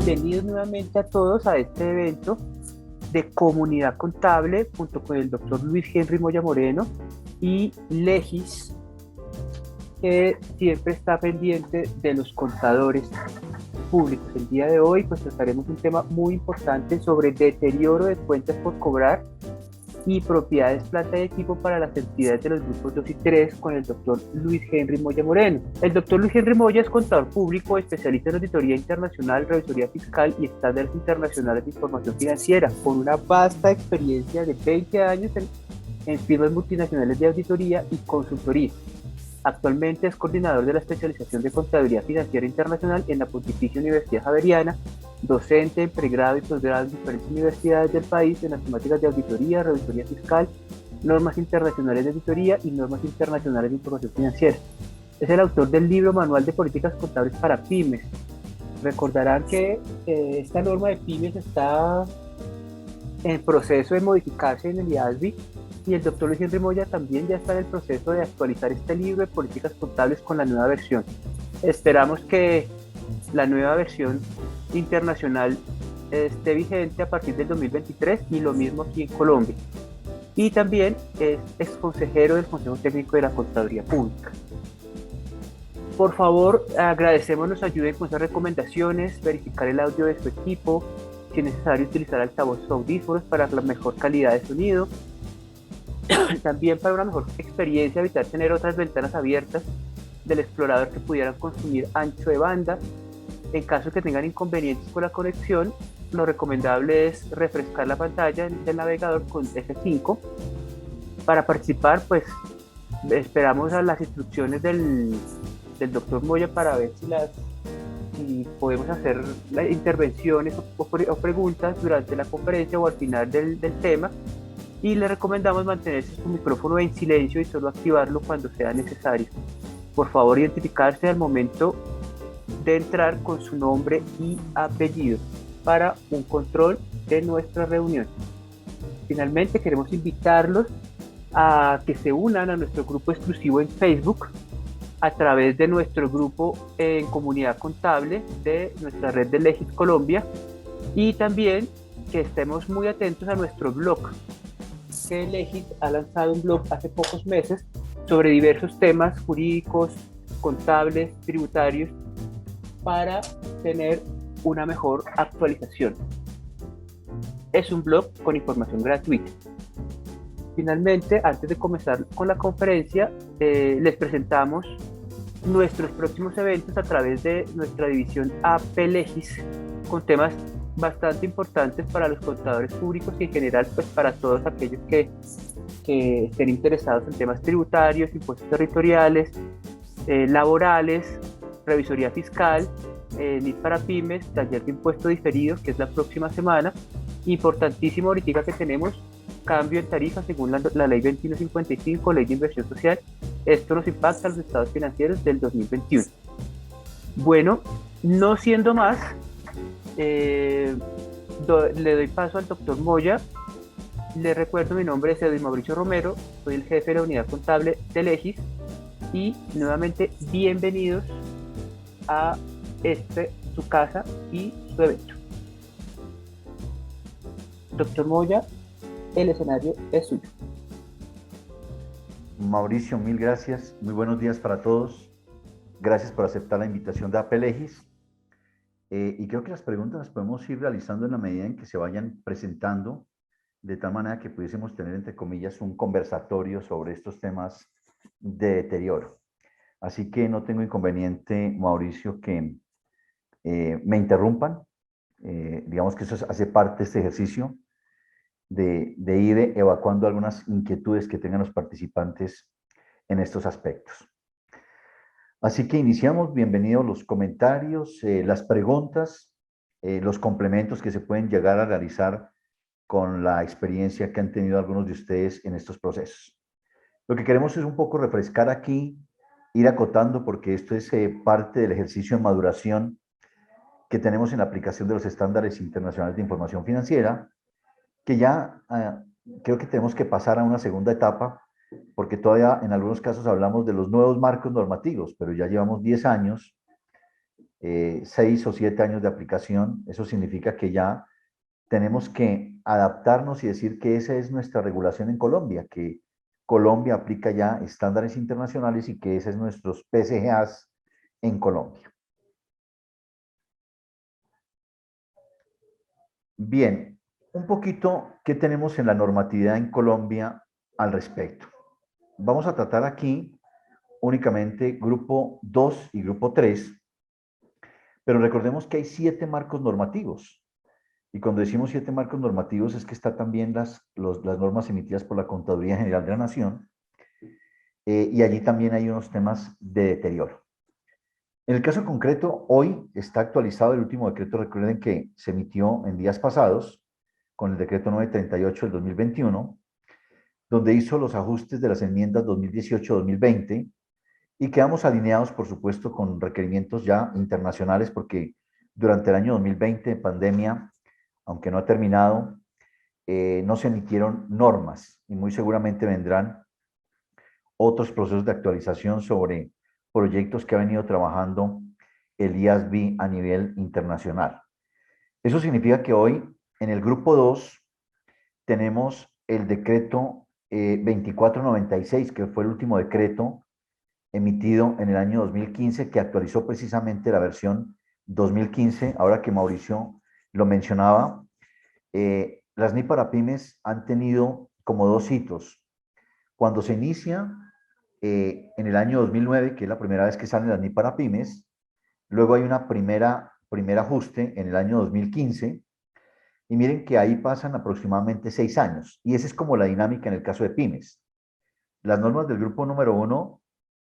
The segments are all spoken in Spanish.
Bienvenidos nuevamente a todos a este evento de Comunidad Contable junto con el doctor Luis Henry Moya Moreno y Legis, que siempre está pendiente de los contadores públicos. El día de hoy pues trataremos un tema muy importante sobre deterioro de cuentas por cobrar y propiedades, planta y equipo para las entidades de los grupos 2 y 3 con el doctor Luis Henry Moya Moreno. El doctor Luis Henry Moya es contador público, especialista en auditoría internacional, revisoría fiscal y estándares internacionales de información financiera, con una vasta experiencia de 20 años en firmas multinacionales de auditoría y consultoría. Actualmente es coordinador de la especialización de Contabilidad Financiera Internacional en la Pontificia Universidad Javeriana, docente en pregrado y posgrado en diferentes universidades del país en las temáticas de auditoría, revisoría fiscal, normas internacionales de auditoría y normas internacionales de información financiera. Es el autor del libro Manual de Políticas Contables para Pymes. Recordarán que esta norma de pymes está en proceso de modificarse en el IASBI y el doctor Luis Henry Moya también ya está en el proceso de actualizar este libro de políticas contables con la nueva versión. Esperamos que la nueva versión internacional esté vigente a partir del 2023 y lo mismo aquí en Colombia. Y también es consejero del Consejo Técnico de la Contaduría Pública. Por favor, agradecemos nos ayuden con esas recomendaciones, verificar el audio de su equipo, si es necesario utilizar altavoces o audífonos para la mejor calidad de sonido. También para una mejor experiencia, evitar tener otras ventanas abiertas del explorador que pudieran consumir ancho de banda. En caso de que tengan inconvenientes con la conexión, lo recomendable es refrescar la pantalla del navegador con F5. Para participar, pues esperamos a las instrucciones del doctor Moya para ver si podemos hacer intervenciones o preguntas durante la conferencia o al final del tema. Y le recomendamos mantener su micrófono en silencio y solo activarlo cuando sea necesario. Por favor, identificarse al momento de entrar con su nombre y apellido para un control de nuestra reunión. Finalmente, queremos invitarlos a que se unan a nuestro grupo exclusivo en Facebook a través de nuestro grupo en Comunidad Contable de nuestra red de Legis Colombia, y también que estemos muy atentos a nuestro blog, que Legis ha lanzado un blog hace pocos meses sobre diversos temas jurídicos, contables, tributarios, para tener una mejor actualización. Es un blog con información gratuita. Finalmente, antes de comenzar con la conferencia, les presentamos nuestros próximos eventos a través de nuestra división AP Legis, con temas bastante importantes para los contadores públicos y en general pues para todos aquellos que estén interesados en temas tributarios, impuestos territoriales, laborales, revisoría fiscal, NIT para pymes, taller de impuesto diferido, que es la próxima semana. Importantísimo ahorita que tenemos cambio en tarifa según la ley 2155, ley de inversión social. Esto nos impacta a los estados financieros del 2021. Bueno, no siendo más, le doy paso al doctor Moya. Le recuerdo, mi nombre es Edwin Mauricio Romero, soy el jefe de la unidad contable de Legis y nuevamente bienvenidos a su casa y su evento. Doctor Moya, el escenario es suyo. Mauricio, mil gracias. Muy buenos días para todos. Gracias por aceptar la invitación de AP Legis. Y creo que las preguntas las podemos ir realizando en la medida en que se vayan presentando, de tal manera que pudiésemos tener, entre comillas, un conversatorio sobre estos temas de deterioro. Así que no tengo inconveniente, Mauricio, que me interrumpan. Digamos que eso hace parte de este ejercicio de ir evacuando algunas inquietudes que tengan los participantes en estos aspectos. Así que iniciamos. Bienvenidos los comentarios, las preguntas, los complementos que se pueden llegar a realizar con la experiencia que han tenido algunos de ustedes en estos procesos. Lo que queremos es un poco refrescar aquí, ir acotando, porque esto es parte del ejercicio de maduración que tenemos en la aplicación de los estándares internacionales de información financiera, que ya creo que tenemos que pasar a una segunda etapa, porque todavía en algunos casos hablamos de los nuevos marcos normativos, pero ya llevamos 10 años 6 o 7 años de aplicación. Eso significa que ya tenemos que adaptarnos y decir que esa es nuestra regulación en Colombia, que Colombia aplica ya estándares internacionales y que ese es nuestros PCGAs en Colombia. Bien, un poquito qué tenemos en la normatividad en Colombia al respecto. Vamos a tratar aquí únicamente grupo 2 y grupo 3, pero recordemos que hay 7 marcos normativos. Y cuando decimos 7 marcos normativos es que están también las normas emitidas por la Contaduría General de la Nación, y allí también hay unos temas de deterioro. En el caso concreto, hoy está actualizado el último decreto, recuerden que se emitió en días pasados, con el decreto 938 del 2021, donde hizo los ajustes de las enmiendas 2018-2020 y quedamos alineados, por supuesto, con requerimientos ya internacionales, porque durante el año 2020, pandemia, aunque no ha terminado, no se emitieron normas y muy seguramente vendrán otros procesos de actualización sobre proyectos que ha venido trabajando el IASB a nivel internacional. Eso significa que hoy en el grupo 2 tenemos el decreto 2496, que fue el último decreto emitido en el año 2015, que actualizó precisamente la versión 2015. Ahora que Mauricio lo mencionaba, las NI para pymes han tenido como dos hitos. Cuando se inicia en el año 2009, que es la primera vez que salen las NI para pymes, luego hay una primer ajuste en el año 2015, y miren que ahí pasan aproximadamente 6 años, y esa es como la dinámica en el caso de pymes. Las normas del grupo número 1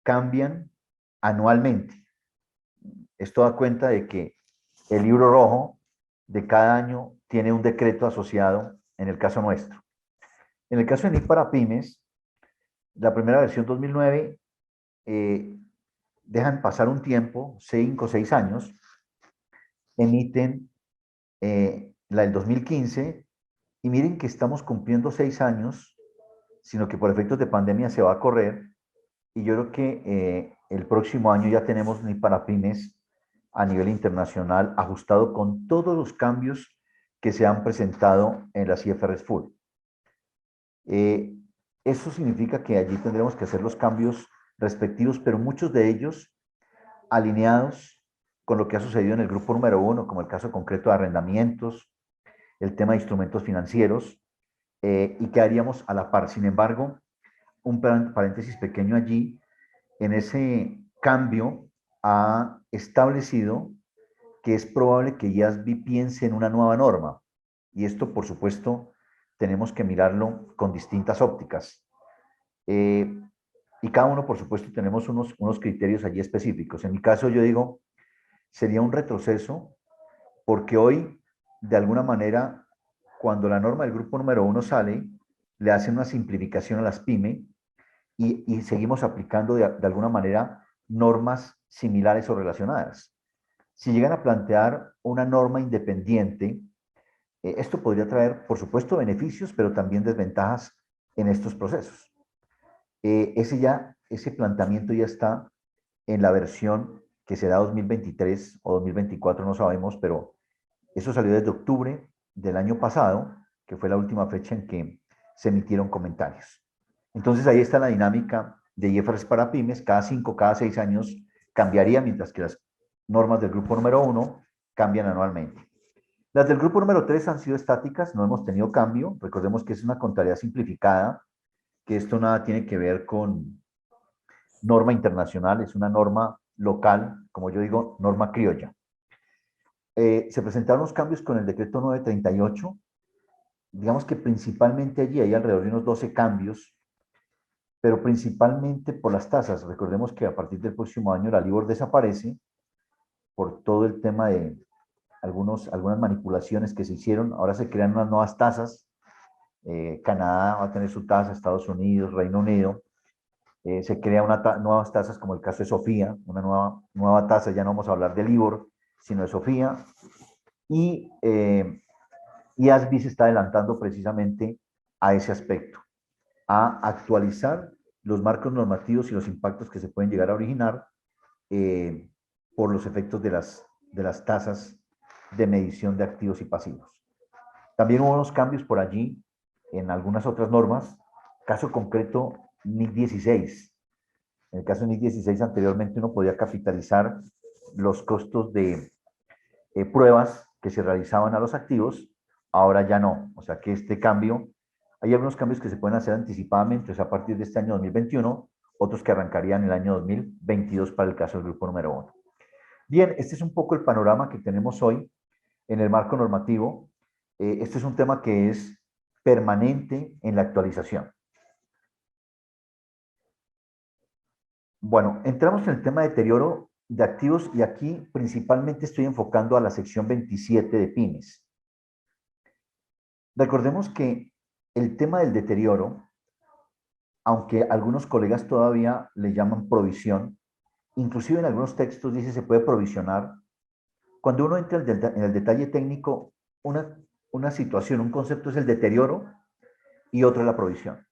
cambian anualmente. Esto da cuenta de que el libro rojo de cada año tiene un decreto asociado en el caso nuestro. En el caso de NIC para pymes, la primera versión 2009, dejan pasar un tiempo, 5 o 6 años, emiten la del 2015, y miren que estamos cumpliendo 6 años, sino que por efectos de pandemia se va a correr, y yo creo que el próximo año ya tenemos NIC para pymes a nivel internacional ajustado con todos los cambios que se han presentado en las IFRS Full. Eso significa que allí tendremos que hacer los cambios respectivos, pero muchos de ellos alineados con lo que ha sucedido en el grupo número 1, como el caso concreto de arrendamientos, el tema de instrumentos financieros, y que haríamos a la par. Sin embargo, un paréntesis pequeño allí, en ese cambio ha establecido que es probable que IASB piense en una nueva norma. Y esto, por supuesto, tenemos que mirarlo con distintas ópticas. Y cada uno, por supuesto, tenemos unos criterios allí específicos. En mi caso, yo digo, sería un retroceso porque hoy, de alguna manera, cuando la norma del grupo número 1 sale, le hacen una simplificación a las pymes y seguimos aplicando de alguna manera normas similares o relacionadas. Si llegan a plantear una norma independiente, esto podría traer, por supuesto, beneficios, pero también desventajas en estos procesos. Ese planteamiento ya está en la versión que será 2023 o 2024, no sabemos, pero eso salió desde octubre del año pasado, que fue la última fecha en que se emitieron comentarios. Entonces ahí está la dinámica de IFRS para pymes, cada 5, cada 6 años cambiaría, mientras que las normas del grupo número 1 cambian anualmente. Las del grupo número 3 han sido estáticas, no hemos tenido cambio. Recordemos que es una contabilidad simplificada, que esto nada tiene que ver con norma internacional, es una norma local, como yo digo, norma criolla. Se presentaron los cambios con el decreto 938. Digamos que principalmente allí hay alrededor de unos 12 cambios, pero principalmente por las tasas. Recordemos que a partir del próximo año la LIBOR desaparece por todo el tema de algunas manipulaciones que se hicieron. Ahora se crean unas nuevas tasas. Canadá va a tener su tasa, Estados Unidos, Reino Unido. Se crean nuevas tasas, como el caso de Sofía, una nueva tasa. Ya no vamos a hablar de LIBOR, sino de Sofía. Y IASB se está adelantando precisamente a ese aspecto, a actualizar los marcos normativos y los impactos que se pueden llegar a originar por los efectos de las tasas de medición de activos y pasivos. También hubo unos cambios por allí en algunas otras normas, caso concreto NIC 16. En el caso de NIC 16 anteriormente uno podía capitalizar los costos de pruebas que se realizaban a los activos, ahora ya no. O sea que este cambio, hay algunos cambios que se pueden hacer anticipadamente, o sea, a partir de este año 2021, otros que arrancarían el año 2022 para el caso del grupo número 1. Bien, este es un poco el panorama que tenemos hoy en el marco normativo. Este es un tema que es permanente en la actualización. Bueno, entramos en el tema de deterioro de activos y aquí principalmente estoy enfocando a la sección 27 de pymes. Recordemos que el tema del deterioro, aunque algunos colegas todavía le llaman provisión, inclusive en algunos textos dice se puede provisionar. Cuando uno entra en el detalle técnico, una situación, un concepto es el deterioro y otro es la provisión.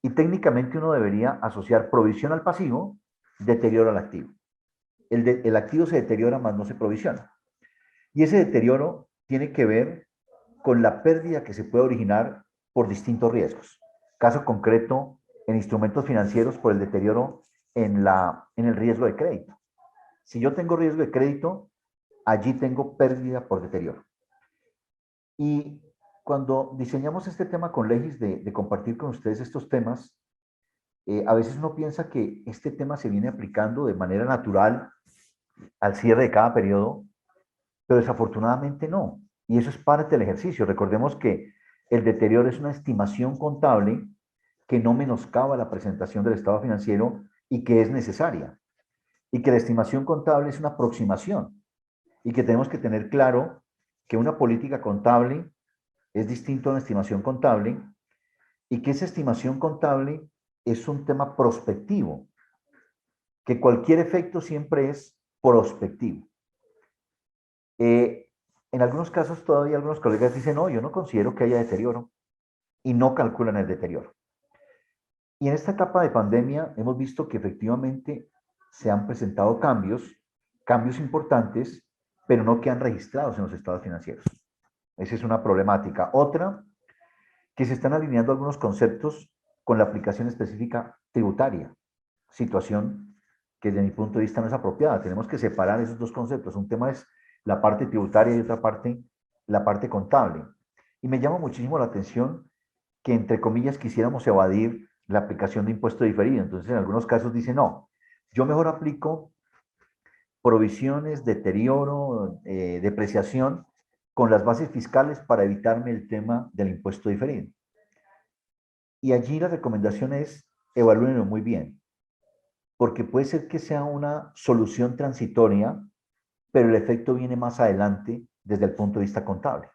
Y técnicamente uno debería asociar provisión al pasivo, deterioro al activo. El activo se deteriora más no se provisiona. Y ese deterioro tiene que ver con la pérdida que se puede originar por distintos riesgos. Caso concreto, en instrumentos financieros por el deterioro en el riesgo de crédito. Si yo tengo riesgo de crédito, allí tengo pérdida por deterioro. Y cuando diseñamos este tema con Legis de compartir con ustedes estos temas, a veces uno piensa que este tema se viene aplicando de manera natural al cierre de cada periodo, pero desafortunadamente no. Y eso es parte del ejercicio. Recordemos que el deterioro es una estimación contable que no menoscaba la presentación del estado financiero y que es necesaria. Y que la estimación contable es una aproximación y que tenemos que tener claro que una política contable es distinto a una estimación contable y que esa estimación contable es un tema prospectivo, que cualquier efecto siempre es prospectivo. En algunos casos todavía algunos colegas dicen, no, yo no considero que haya deterioro y no calculan el deterioro. Y en esta etapa de pandemia hemos visto que efectivamente se han presentado cambios importantes, pero no quedan registrados en los estados financieros. Esa es una problemática. Otra, que se están alineando algunos conceptos con la aplicación específica tributaria, situación que desde mi punto de vista no es apropiada. Tenemos que separar esos dos conceptos. Un tema es la parte tributaria y otra parte, la parte contable. Y me llama muchísimo la atención que, entre comillas, quisiéramos evadir la aplicación de impuesto diferido. Entonces, en algunos casos dice, no, yo mejor aplico provisiones, deterioro, depreciación con las bases fiscales para evitarme el tema del impuesto diferido. Y allí la recomendación es evalúenlo muy bien, porque puede ser que sea una solución transitoria, pero el efecto viene más adelante desde el punto de vista contable.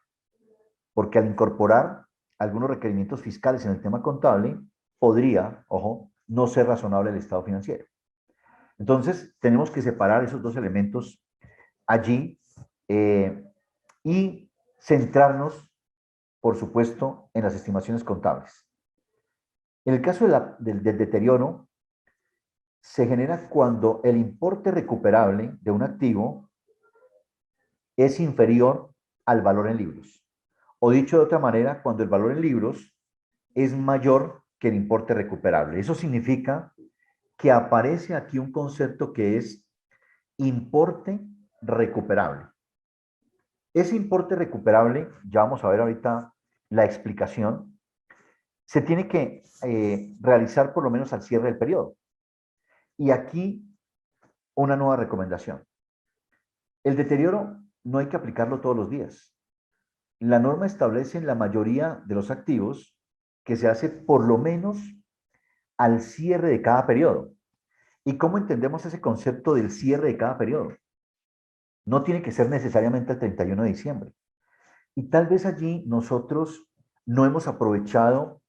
Porque al incorporar algunos requerimientos fiscales en el tema contable, podría, ojo, no ser razonable el estado financiero. Entonces, tenemos que separar esos dos elementos allí y centrarnos, por supuesto, en las estimaciones contables. En el caso del deterioro, se genera cuando el importe recuperable de un activo es inferior al valor en libros. O dicho de otra manera, cuando el valor en libros es mayor que el importe recuperable. Eso significa que aparece aquí un concepto que es importe recuperable. Ese importe recuperable, ya vamos a ver ahorita la explicación, se tiene que realizar por lo menos al cierre del periodo. Y aquí una nueva recomendación. El deterioro no hay que aplicarlo todos los días. La norma establece en la mayoría de los activos que se hace por lo menos al cierre de cada periodo. ¿Y cómo entendemos ese concepto del cierre de cada periodo? No tiene que ser necesariamente el 31 de diciembre. Y tal vez allí nosotros no hemos aprovechado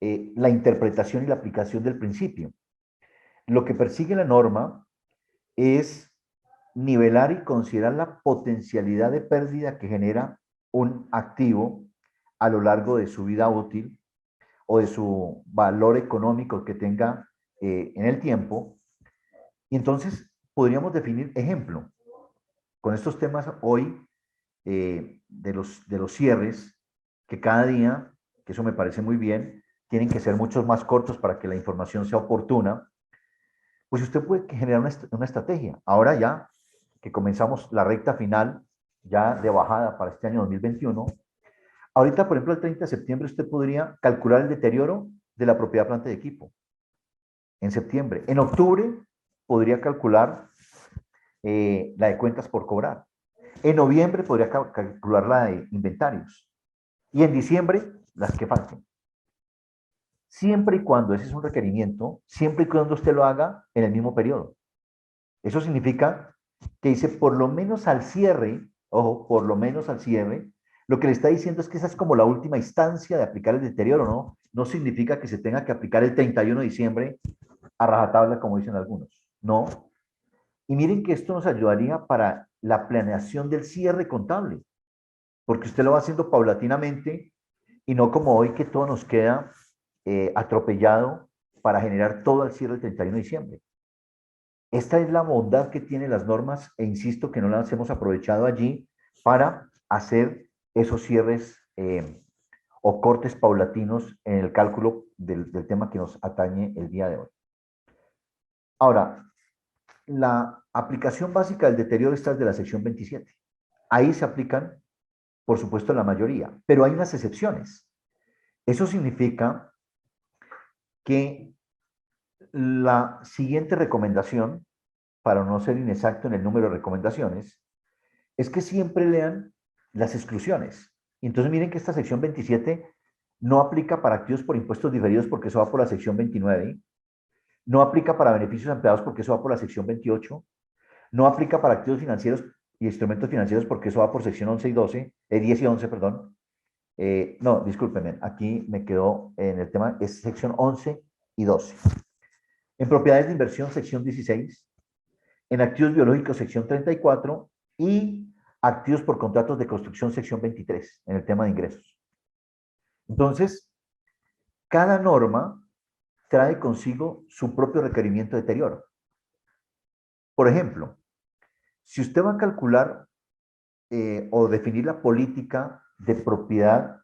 la interpretación y la aplicación del principio. Lo que persigue la norma es nivelar y considerar la potencialidad de pérdida que genera un activo a lo largo de su vida útil o de su valor económico que tenga en el tiempo. Y entonces podríamos definir, ejemplo, con estos temas hoy de los cierres, que cada día, que eso me parece muy bien, tienen que ser muchos más cortos para que la información sea oportuna, pues usted puede generar una estrategia. Ahora ya que comenzamos la recta final, ya de bajada para este año 2021, ahorita, por ejemplo, el 30 de septiembre usted podría calcular el deterioro de la propiedad planta de equipo. En septiembre. En octubre podría calcular la de cuentas por cobrar. En noviembre podría calcular la de inventarios. Y en diciembre, las que falten. Siempre y cuando ese es un requerimiento, siempre y cuando usted lo haga en el mismo periodo. Eso significa que dice por lo menos al cierre, ojo, por lo menos al cierre, lo que le está diciendo es que esa es como la última instancia de aplicar el deterioro, ¿no? No significa que se tenga que aplicar el 31 de diciembre a rajatabla, como dicen algunos. No. Y miren que esto nos ayudaría para la planeación del cierre contable, porque usted lo va haciendo paulatinamente y no como hoy que todo nos queda atropellado para generar todo al cierre del 31 de diciembre. Esta es la bondad que tienen las normas e insisto que no las hemos aprovechado allí para hacer esos cierres o cortes paulatinos en el cálculo del tema que nos atañe el día de hoy. Ahora, la aplicación básica del deterioro está de la sección 27. Ahí se aplican, por supuesto, la mayoría, pero hay unas excepciones. Eso significa que la siguiente recomendación, para no ser inexacto en el número de recomendaciones, es que siempre lean las exclusiones. Y entonces miren que esta sección 27 no aplica para activos por impuestos diferidos porque eso va por la sección 29, no aplica para beneficios empleados porque eso va por la sección 28, no aplica para activos financieros y instrumentos financieros porque eso va por sección 11 y 12, 10 y 11, perdón. No, discúlpenme, aquí me quedó en el tema, es sección 11 y 12. En propiedades de inversión, sección 16. En activos biológicos, sección 34. Y activos por contratos de construcción, sección 23, en el tema de ingresos. Entonces, cada norma trae consigo su propio requerimiento de deterioro. Por ejemplo, si usted va a calcular o definir la política de propiedad,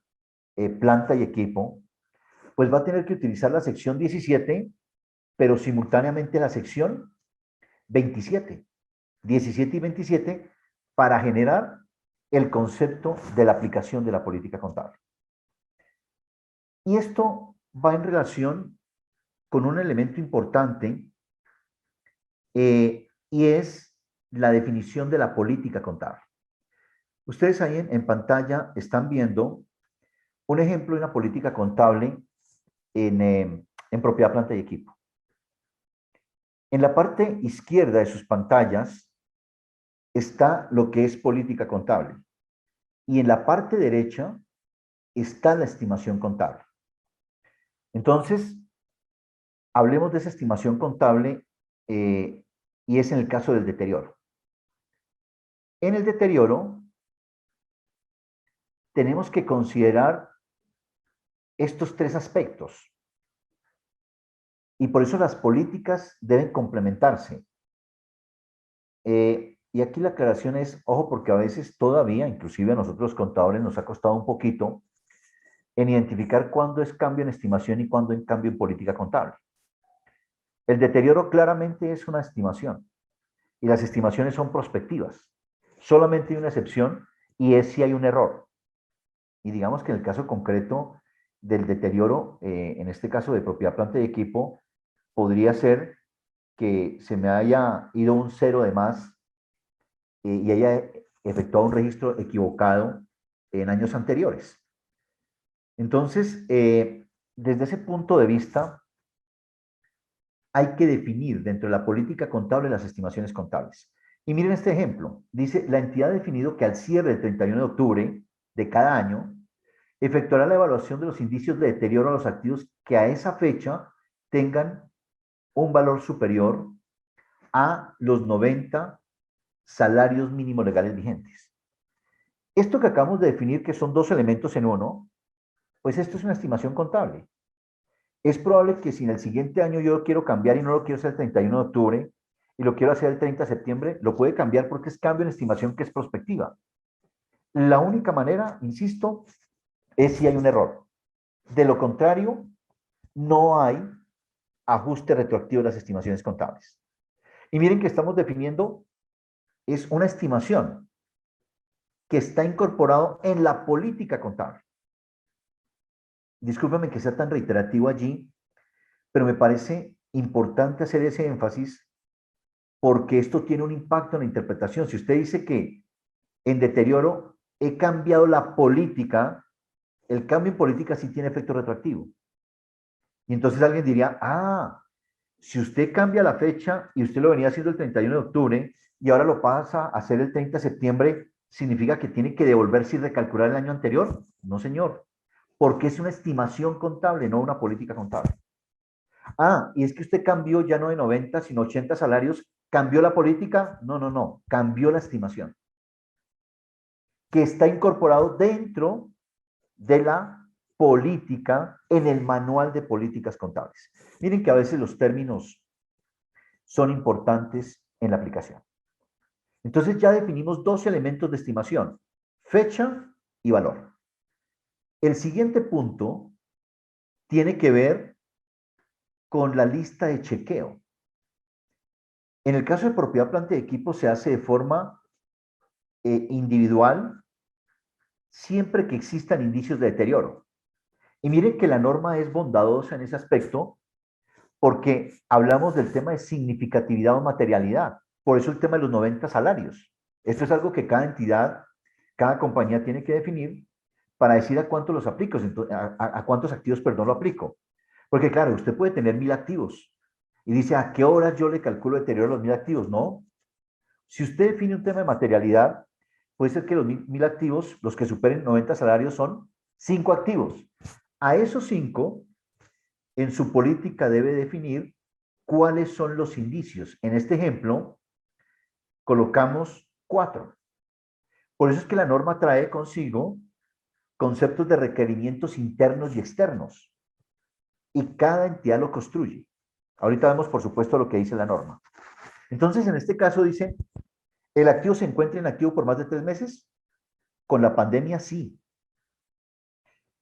planta y equipo, pues va a tener que utilizar la sección 17, pero simultáneamente la sección 27, 17 y 27, para generar el concepto de la aplicación de la política contable. Y esto va en relación con un elemento importante y es la definición de la política contable. Ustedes ahí en pantalla están viendo un ejemplo de una política contable en propiedad, planta y equipo. En la parte izquierda de sus pantallas está lo que es política contable y en la parte derecha está la estimación contable. Entonces, hablemos de esa estimación contable y es en el caso del deterioro. En el deterioro tenemos que considerar estos tres aspectos y por eso las políticas deben complementarse. Y aquí la aclaración es, ojo, porque a veces todavía, inclusive a nosotros los contadores nos ha costado un poquito en identificar cuándo es cambio en estimación y cuándo es cambio en política contable. El deterioro claramente es una estimación y las estimaciones son prospectivas. Solamente hay una excepción y es si hay un error. Y digamos que en el caso concreto del deterioro, en este caso de propiedad, planta y equipo, podría ser que se me haya ido un cero de más y haya efectuado un registro equivocado en años anteriores. Entonces, desde ese punto de vista, hay que definir dentro de la política contable las estimaciones contables. Y miren este ejemplo. Dice, la entidad ha definido que al cierre del 31 de octubre de cada año, efectuará la evaluación de los indicios de deterioro a los activos que a esa fecha tengan un valor superior a los 90 salarios mínimos legales vigentes. Esto que acabamos de definir, que son dos elementos en uno, pues esto es una estimación contable. Es probable que si en el siguiente año yo quiero cambiar y no lo quiero hacer el 31 de octubre, y lo quiero hacer el 30 de septiembre, lo puede cambiar porque es cambio en estimación que es prospectiva. La única manera, insisto, es si hay un error. De lo contrario, no hay ajuste retroactivo de las estimaciones contables. Y miren que estamos definiendo, es una estimación que está incorporado en la política contable. Discúlpeme que sea tan reiterativo allí, pero me parece importante hacer ese énfasis porque esto tiene un impacto en la interpretación. Si usted dice que en deterioro he cambiado la política, el cambio en política sí tiene efecto retroactivo. Y entonces alguien diría, ah, si usted cambia la fecha y usted lo venía haciendo el 31 de octubre y ahora lo pasa a hacer el 30 de septiembre, ¿significa que tiene que devolverse y recalcular el año anterior? No, señor, porque es una estimación contable, no una política contable. Ah, y es que usted cambió ya no de 90, sino 80 salarios, ¿cambió la política? No, no, no, cambió la estimación, que está incorporado dentro de la política en el manual de políticas contables. Miren que a veces los términos son importantes en la aplicación. Entonces ya definimos dos elementos de estimación, fecha y valor. El siguiente punto tiene que ver con la lista de chequeo. En el caso de propiedad, planta y equipo se hace de forma individual siempre que existan indicios de deterioro. Y miren que la norma es bondadosa en ese aspecto porque hablamos del tema de significatividad o materialidad. Por eso el tema de los 90 salarios. Esto es algo que cada entidad, cada compañía tiene que definir para decir a cuántos los aplico, a cuántos activos, perdón, lo aplico. Porque claro, usted puede tener 1000 activos y dice, ¿a qué horas yo le calculo el deterioro a los 1000 activos? No. Si usted define un tema de materialidad, puede ser que los 1000 activos, los que superen 90 salarios, son 5 activos. A esos 5, en su política debe definir cuáles son los indicios. En este ejemplo, colocamos 4. Por eso es que la norma trae consigo conceptos de requerimientos internos y externos. Y cada entidad lo construye. Ahorita vemos, por supuesto, lo que dice la norma. Entonces, en este caso dice, ¿el activo se encuentra inactivo por más de 3 meses? Con la pandemia, sí.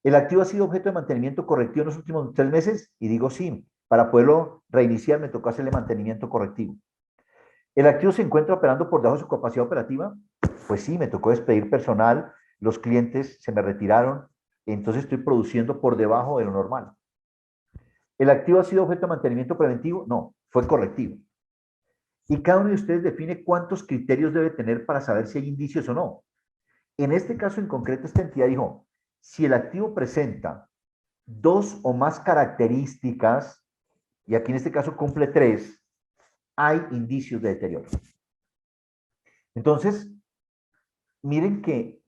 ¿El activo ha sido objeto de mantenimiento correctivo en los últimos 3 meses? Y digo sí. Para poderlo reiniciar me tocó hacerle mantenimiento correctivo. ¿El activo se encuentra operando por debajo de su capacidad operativa? Pues sí, me tocó despedir personal, los clientes se me retiraron, entonces estoy produciendo por debajo de lo normal. ¿El activo ha sido objeto de mantenimiento preventivo? No, fue correctivo. Y cada uno de ustedes define cuántos criterios debe tener para saber si hay indicios o no. En este caso en concreto, esta entidad dijo, si el activo presenta 2 o más características, y aquí en este caso cumple 3, hay indicios de deterioro. Entonces, miren que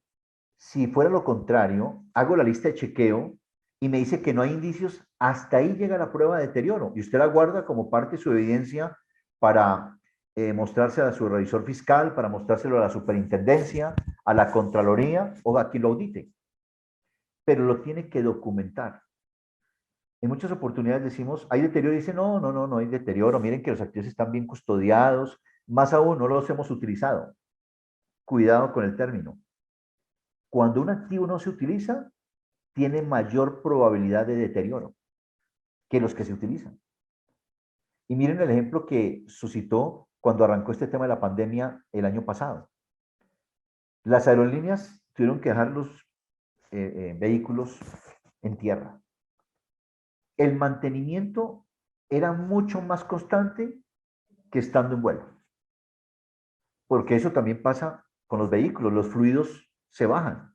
si fuera lo contrario, hago la lista de chequeo y me dice que no hay indicios, hasta ahí llega la prueba de deterioro y usted la guarda como parte de su evidencia para mostrársela a su revisor fiscal, para mostrárselo a la superintendencia, a la Contraloría o a quien lo audite. Pero lo tiene que documentar. En muchas oportunidades decimos, ¿hay deterioro? Y dice, no, no, no, no hay deterioro. Miren que los activos están bien custodiados. Más aún, no los hemos utilizado. Cuidado con el término. Cuando un activo no se utiliza, tiene mayor probabilidad de deterioro que los que se utilizan. Y miren el ejemplo que suscitó cuando arrancó este tema de la pandemia el año pasado. Las aerolíneas tuvieron que dejar los vehículos en tierra. El mantenimiento era mucho más constante que estando en vuelo. Porque eso también pasa con los vehículos, los fluidos se bajan.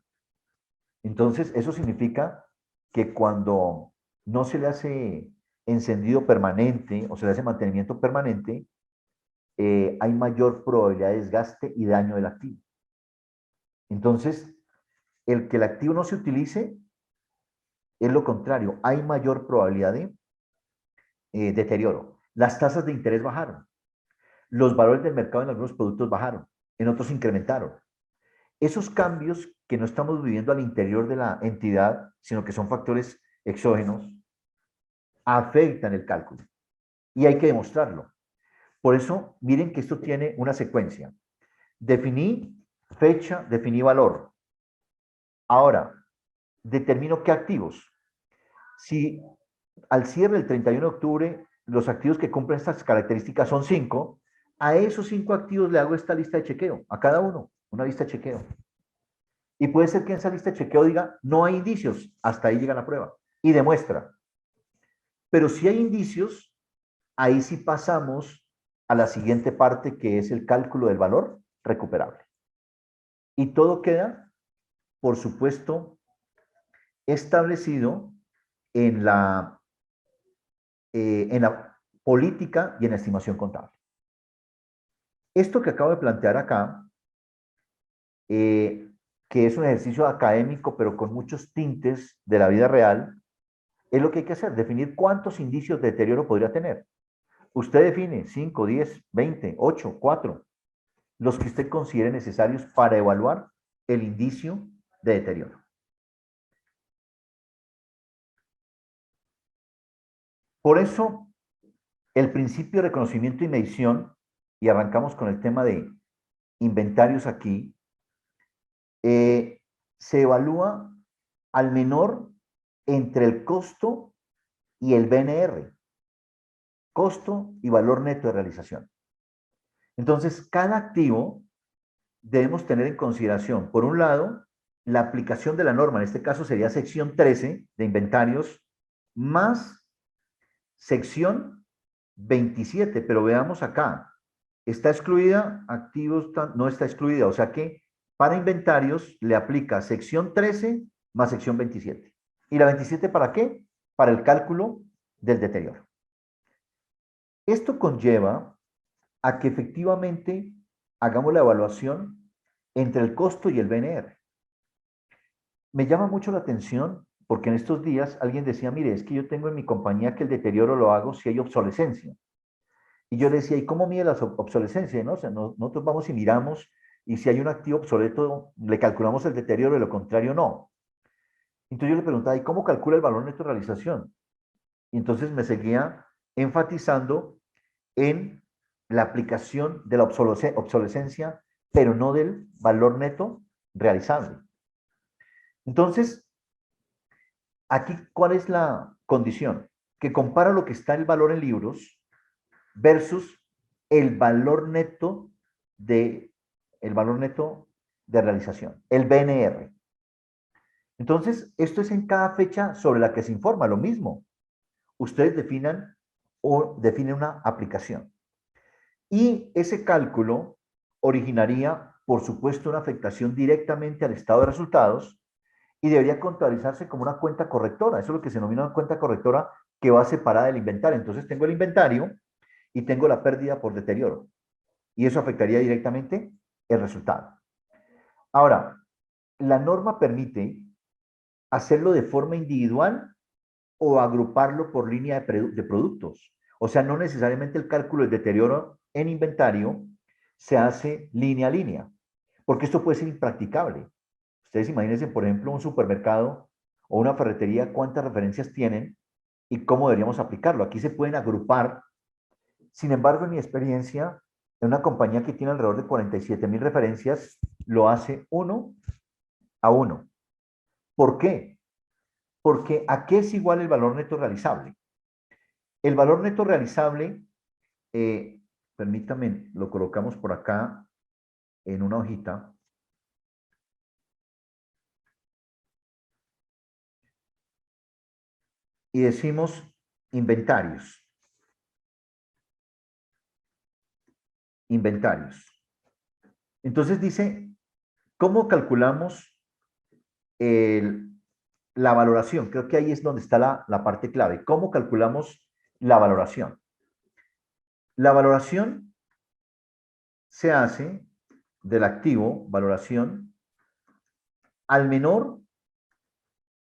Entonces, eso significa que cuando no se le hace encendido permanente o se le hace mantenimiento permanente, hay mayor probabilidad de desgaste y daño del activo. Entonces, el que el activo no se utilice es lo contrario, hay mayor probabilidad de deterioro. Las tasas de interés bajaron, los valores del mercado en algunos productos bajaron, en otros incrementaron. Esos cambios que no estamos viviendo al interior de la entidad, sino que son factores exógenos, afectan el cálculo y hay que demostrarlo. Por eso, miren que esto tiene una secuencia. Definí fecha, definí valor. Ahora, determino qué activos. Si al cierre del 31 de octubre los activos que cumplen estas características son 5, a esos 5 activos le hago esta lista de chequeo, a cada uno, una lista de chequeo. Y puede ser que en esa lista de chequeo diga, no hay indicios, hasta ahí llega la prueba, y demuestra. Pero si hay indicios, ahí sí pasamos a la siguiente parte, que es el cálculo del valor recuperable. Y todo queda, por supuesto, establecido en la política y en la estimación contable. Esto que acabo de plantear acá, que es un ejercicio académico, pero con muchos tintes de la vida real, es lo que hay que hacer, definir cuántos indicios de deterioro podría tener. Usted define 5, 10, 20, 8, 4, los que usted considere necesarios para evaluar el indicio de deterioro. Por eso, el principio de reconocimiento y medición, y arrancamos con el tema de inventarios aquí, se evalúa al menor entre el costo y el BNR, costo y valor neto de realización. Entonces, cada activo debemos tener en consideración, por un lado, la aplicación de la norma, en este caso sería sección 13 de inventarios, más sección 27, pero veamos acá, está excluida, activos, no está excluida, o sea que para inventarios le aplica sección 13 más sección 27. ¿Y la 27 para qué? Para el cálculo del deterioro. Esto conlleva a que efectivamente hagamos la evaluación entre el costo y el BNR. Me llama mucho la atención porque en estos días alguien decía, mire, es que yo tengo en mi compañía que el deterioro lo hago si hay obsolescencia. Y yo le decía, ¿y cómo mide la obsolescencia? ¿No? O sea, nosotros vamos y miramos y si hay un activo obsoleto, le calculamos el deterioro, de lo contrario, no. Entonces yo le preguntaba, ¿y cómo calcula el valor neto de realización? Y entonces me seguía enfatizando en la aplicación de la obsolescencia, pero no del valor neto realizable. Entonces, aquí, ¿cuál es la condición? Que compara lo que está en el valor en libros versus el valor neto de, el valor neto de realización, el BNR. Entonces, esto es en cada fecha sobre la que se informa, lo mismo. Ustedes definan o definen una aplicación. Y ese cálculo originaría, por supuesto, una afectación directamente al estado de resultados y debería contabilizarse como una cuenta correctora. Eso es lo que se denomina una cuenta correctora que va separada del inventario. Entonces tengo el inventario y tengo la pérdida por deterioro. Y eso afectaría directamente el resultado. Ahora, la norma permite hacerlo de forma individual o agruparlo por línea de productos. O sea, no necesariamente el cálculo del deterioro en inventario se hace línea a línea, porque esto puede ser impracticable. Ustedes imagínense, por ejemplo, un supermercado o una ferretería, cuántas referencias tienen y cómo deberíamos aplicarlo. Aquí se pueden agrupar. Sin embargo, en mi experiencia, en una compañía que tiene alrededor de 47,000 referencias, lo hace 1 a 1. ¿Por qué? Porque ¿a qué es igual el valor neto realizable? El valor neto realizable, permítame, lo colocamos por acá en una hojita. Y decimos inventarios. Inventarios. Entonces dice, ¿cómo calculamos la valoración? Creo que ahí es donde está la parte clave. ¿Cómo calculamos la valoración? La valoración se hace del activo, valoración, al menor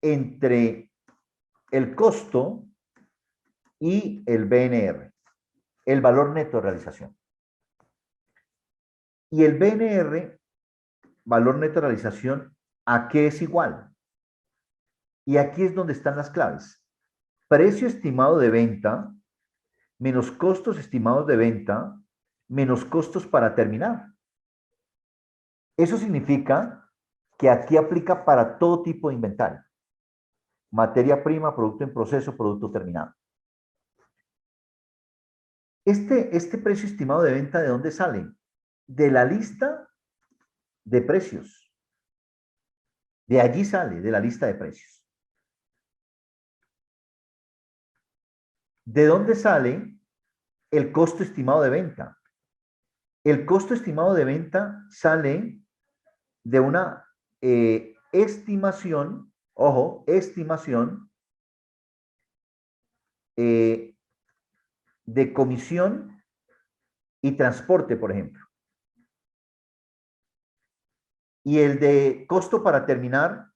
entre el costo y el BNR, el valor neto de realización. Y el BNR, valor neto de realización, ¿a qué es igual? Y aquí es donde están las claves. Precio estimado de venta menos costos estimados de venta menos costos para terminar. Eso significa que aquí aplica para todo tipo de inventario. Materia prima, producto en proceso, producto terminado. Este precio estimado de venta, ¿de dónde sale? De la lista de precios. De allí sale, de la lista de precios. ¿De dónde sale el costo estimado de venta? El costo estimado de venta sale de una estimación, ojo, estimación de comisión y transporte, por ejemplo. Y el de costo para terminar,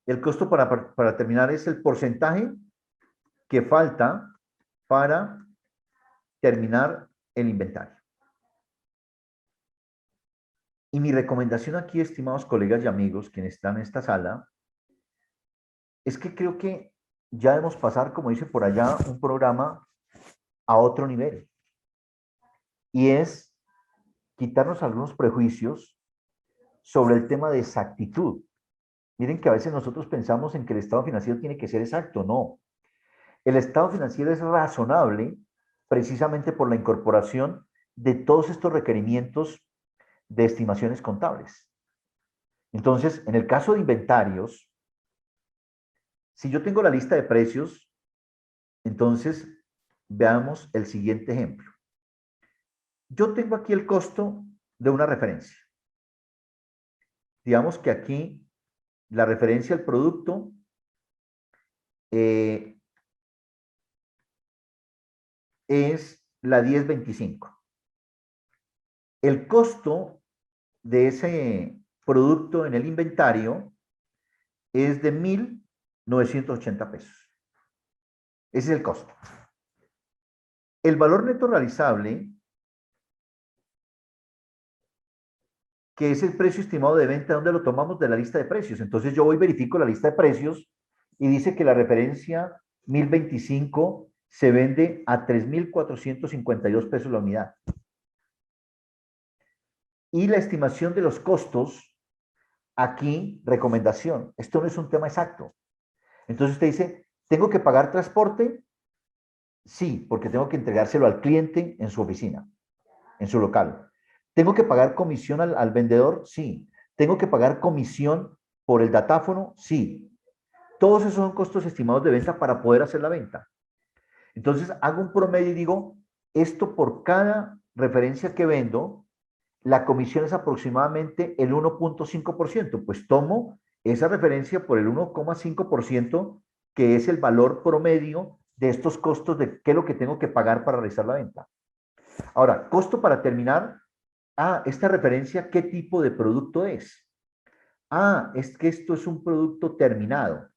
el costo para terminar es el porcentaje que falta para terminar el inventario. Y mi recomendación aquí, estimados colegas y amigos, quienes están en esta sala, es que creo que ya debemos pasar, como dice por allá, un programa a otro nivel. Y es quitarnos algunos prejuicios sobre el tema de exactitud. Miren que a veces nosotros pensamos en que el estado financiero tiene que ser exacto. No. El estado financiero es razonable precisamente por la incorporación de todos estos requerimientos de estimaciones contables. Entonces, en el caso de inventarios, si yo tengo la lista de precios, entonces veamos el siguiente ejemplo. Yo tengo aquí el costo de una referencia. Digamos que aquí la referencia al producto es la 1025. El costo de ese producto en el inventario es de 1,980 pesos. Ese es el costo. El valor neto realizable, que es el precio estimado de venta, ¿dónde lo tomamos? De la lista de precios. Entonces yo voy y verifico la lista de precios y dice que la referencia 1025 se vende a 3,452 pesos la unidad. Y la estimación de los costos, aquí, recomendación. Esto no es un tema exacto. Entonces usted dice, ¿tengo que pagar transporte? Sí, porque tengo que entregárselo al cliente en su oficina, en su local. ¿Tengo que pagar comisión al vendedor? Sí. ¿Tengo que pagar comisión por el datáfono? Sí. Todos esos son costos estimados de venta para poder hacer la venta. Entonces hago un promedio y digo, esto por cada referencia que vendo, la comisión es aproximadamente el 1,5%. Pues tomo esa referencia por el 1,5%, que es el valor promedio de estos costos de qué es lo que tengo que pagar para realizar la venta. Ahora, costo para terminar. Esta referencia, ¿qué tipo de producto es? Es que esto es un producto terminado.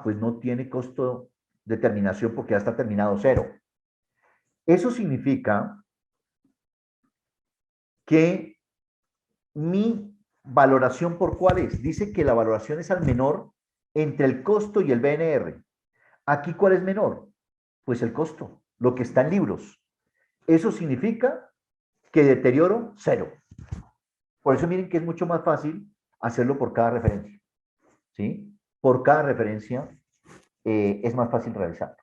Pues no tiene costo de terminación porque ya está terminado cero. Eso significa que mi valoración por cuál es. Dice que la valoración es al menor entre el costo y el BNR. Aquí, ¿cuál es menor? Pues el costo, lo que está en libros. Eso significa que deterioro cero. Por eso miren que es mucho más fácil hacerlo por cada referencia. ¿Sí? Por cada referencia es más fácil realizarlo.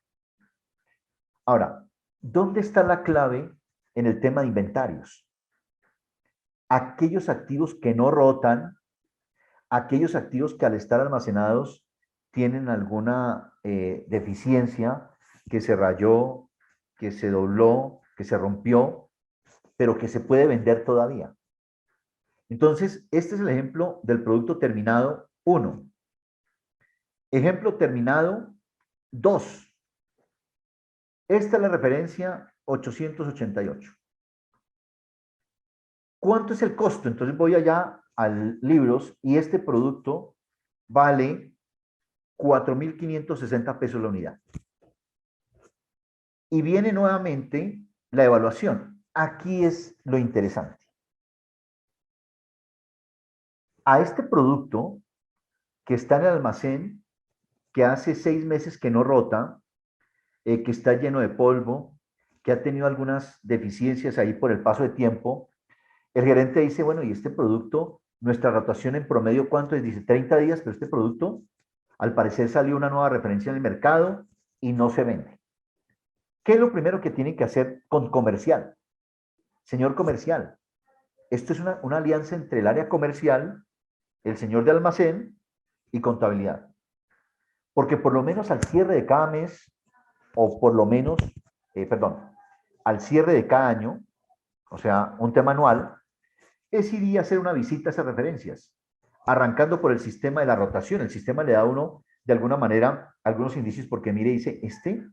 Ahora, ¿dónde está la clave en el tema de inventarios? Aquellos activos que no rotan, aquellos activos que al estar almacenados tienen alguna deficiencia, que se rayó, que se dobló, que se rompió, pero que se puede vender todavía. Entonces, este es el ejemplo del producto terminado 1. Ejemplo terminado 2. Esta es la referencia 888. ¿Cuánto es el costo? Entonces voy allá al libros y este producto vale 4,560 pesos la unidad. Y viene nuevamente la evaluación. Aquí es lo interesante. A este producto que está en el almacén, que hace 6 meses que no rota, que está lleno de polvo, que ha tenido algunas deficiencias ahí por el paso de tiempo, el gerente dice, bueno, y este producto, nuestra rotación en promedio, ¿cuánto es? Dice 30 días, pero este producto, al parecer salió una nueva referencia en el mercado y no se vende. ¿Qué es lo primero que tienen que hacer con comercial? Señor comercial, esto es una alianza entre el área comercial, el señor de almacén y contabilidad. Porque por lo menos al cierre de cada mes, o por lo menos, perdón, al cierre de cada año, o sea, un tema anual, es ir a hacer una visita a esas referencias, arrancando por el sistema de la rotación. El sistema le da a uno, de alguna manera, algunos indicios, porque mire, dice, este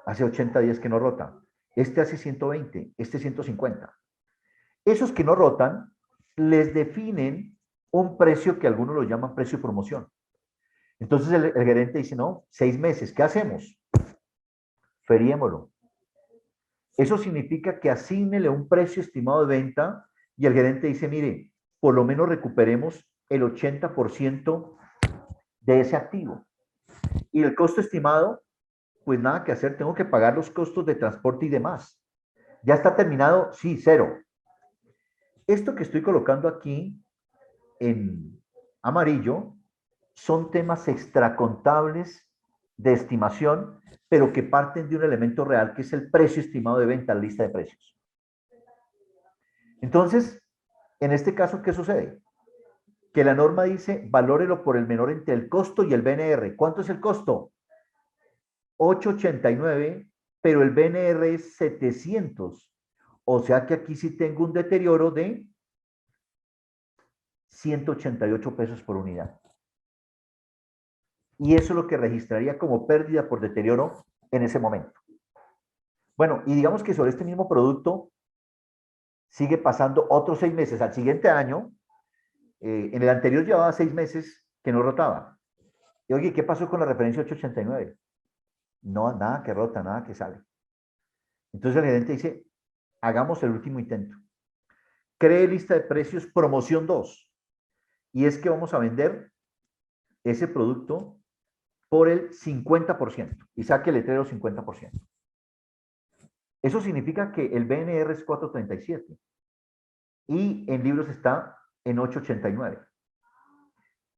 hace 80 días que no rota, este hace 120, este 150. Esos que no rotan, les definen un precio que algunos lo llaman precio de promoción. Entonces el gerente dice, no, 6 meses, ¿qué hacemos? Feriémoslo. Eso significa que asígnele un precio estimado de venta y el gerente dice, mire, por lo menos recuperemos el 80% de ese activo. Y el costo estimado, pues nada que hacer, tengo que pagar los costos de transporte y demás. ¿Ya está terminado? Sí, cero. Esto que estoy colocando aquí en amarillo son temas extracontables de estimación, pero que parten de un elemento real que es el precio estimado de venta, la lista de precios. Entonces, en este caso, ¿qué sucede? Que la norma dice, valórelo por el menor entre el costo y el BNR. ¿Cuánto es el costo? 8.89, pero el BNR es 700. O sea que aquí sí tengo un deterioro de 188 pesos por unidad. Y eso es lo que registraría como pérdida por deterioro en ese momento. Bueno, y digamos que sobre este mismo producto sigue pasando otros 6 meses. Al siguiente año, en el anterior llevaba 6 meses que no rotaba. Y oye, ¿qué pasó con la referencia 889? No, nada que rota, nada que sale. Entonces el gerente dice, hagamos el último intento. Cree lista de precios promoción 2. Y es que vamos a vender ese producto por el 50% y saque el letrero 50%. Eso significa que el BNR es 437 y en libros está en 889.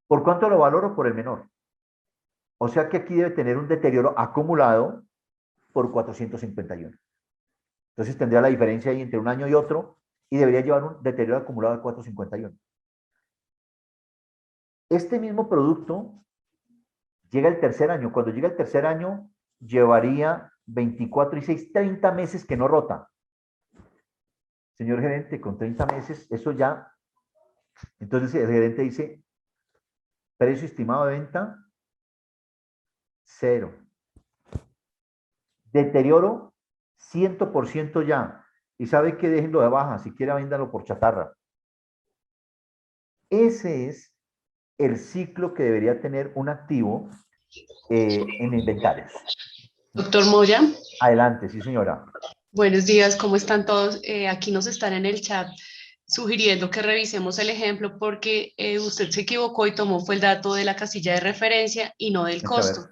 ¿Por cuánto lo valoro? Por el menor. O sea que aquí debe tener un deterioro acumulado por 451. Entonces tendría la diferencia ahí entre un año y otro y debería llevar un deterioro acumulado de 451. Este mismo producto llega el tercer año. Cuando llega el tercer año, llevaría 24 y 6, 30 meses que no rota. Señor gerente, con 30 meses, eso ya. Entonces el gerente dice, precio estimado de venta, 0. Deterioro, 100% ya. Y sabe que déjenlo de baja, si quiere véndalo por chatarra. Ese es el ciclo que debería tener un activo en inventarios. Doctor Moya, Adelante, sí señora. buenos días, ¿cómo están todos? Aquí nos están en el chat sugiriendo que revisemos el ejemplo porque usted se equivocó y tomó fue el dato de la casilla de referencia y no del costo.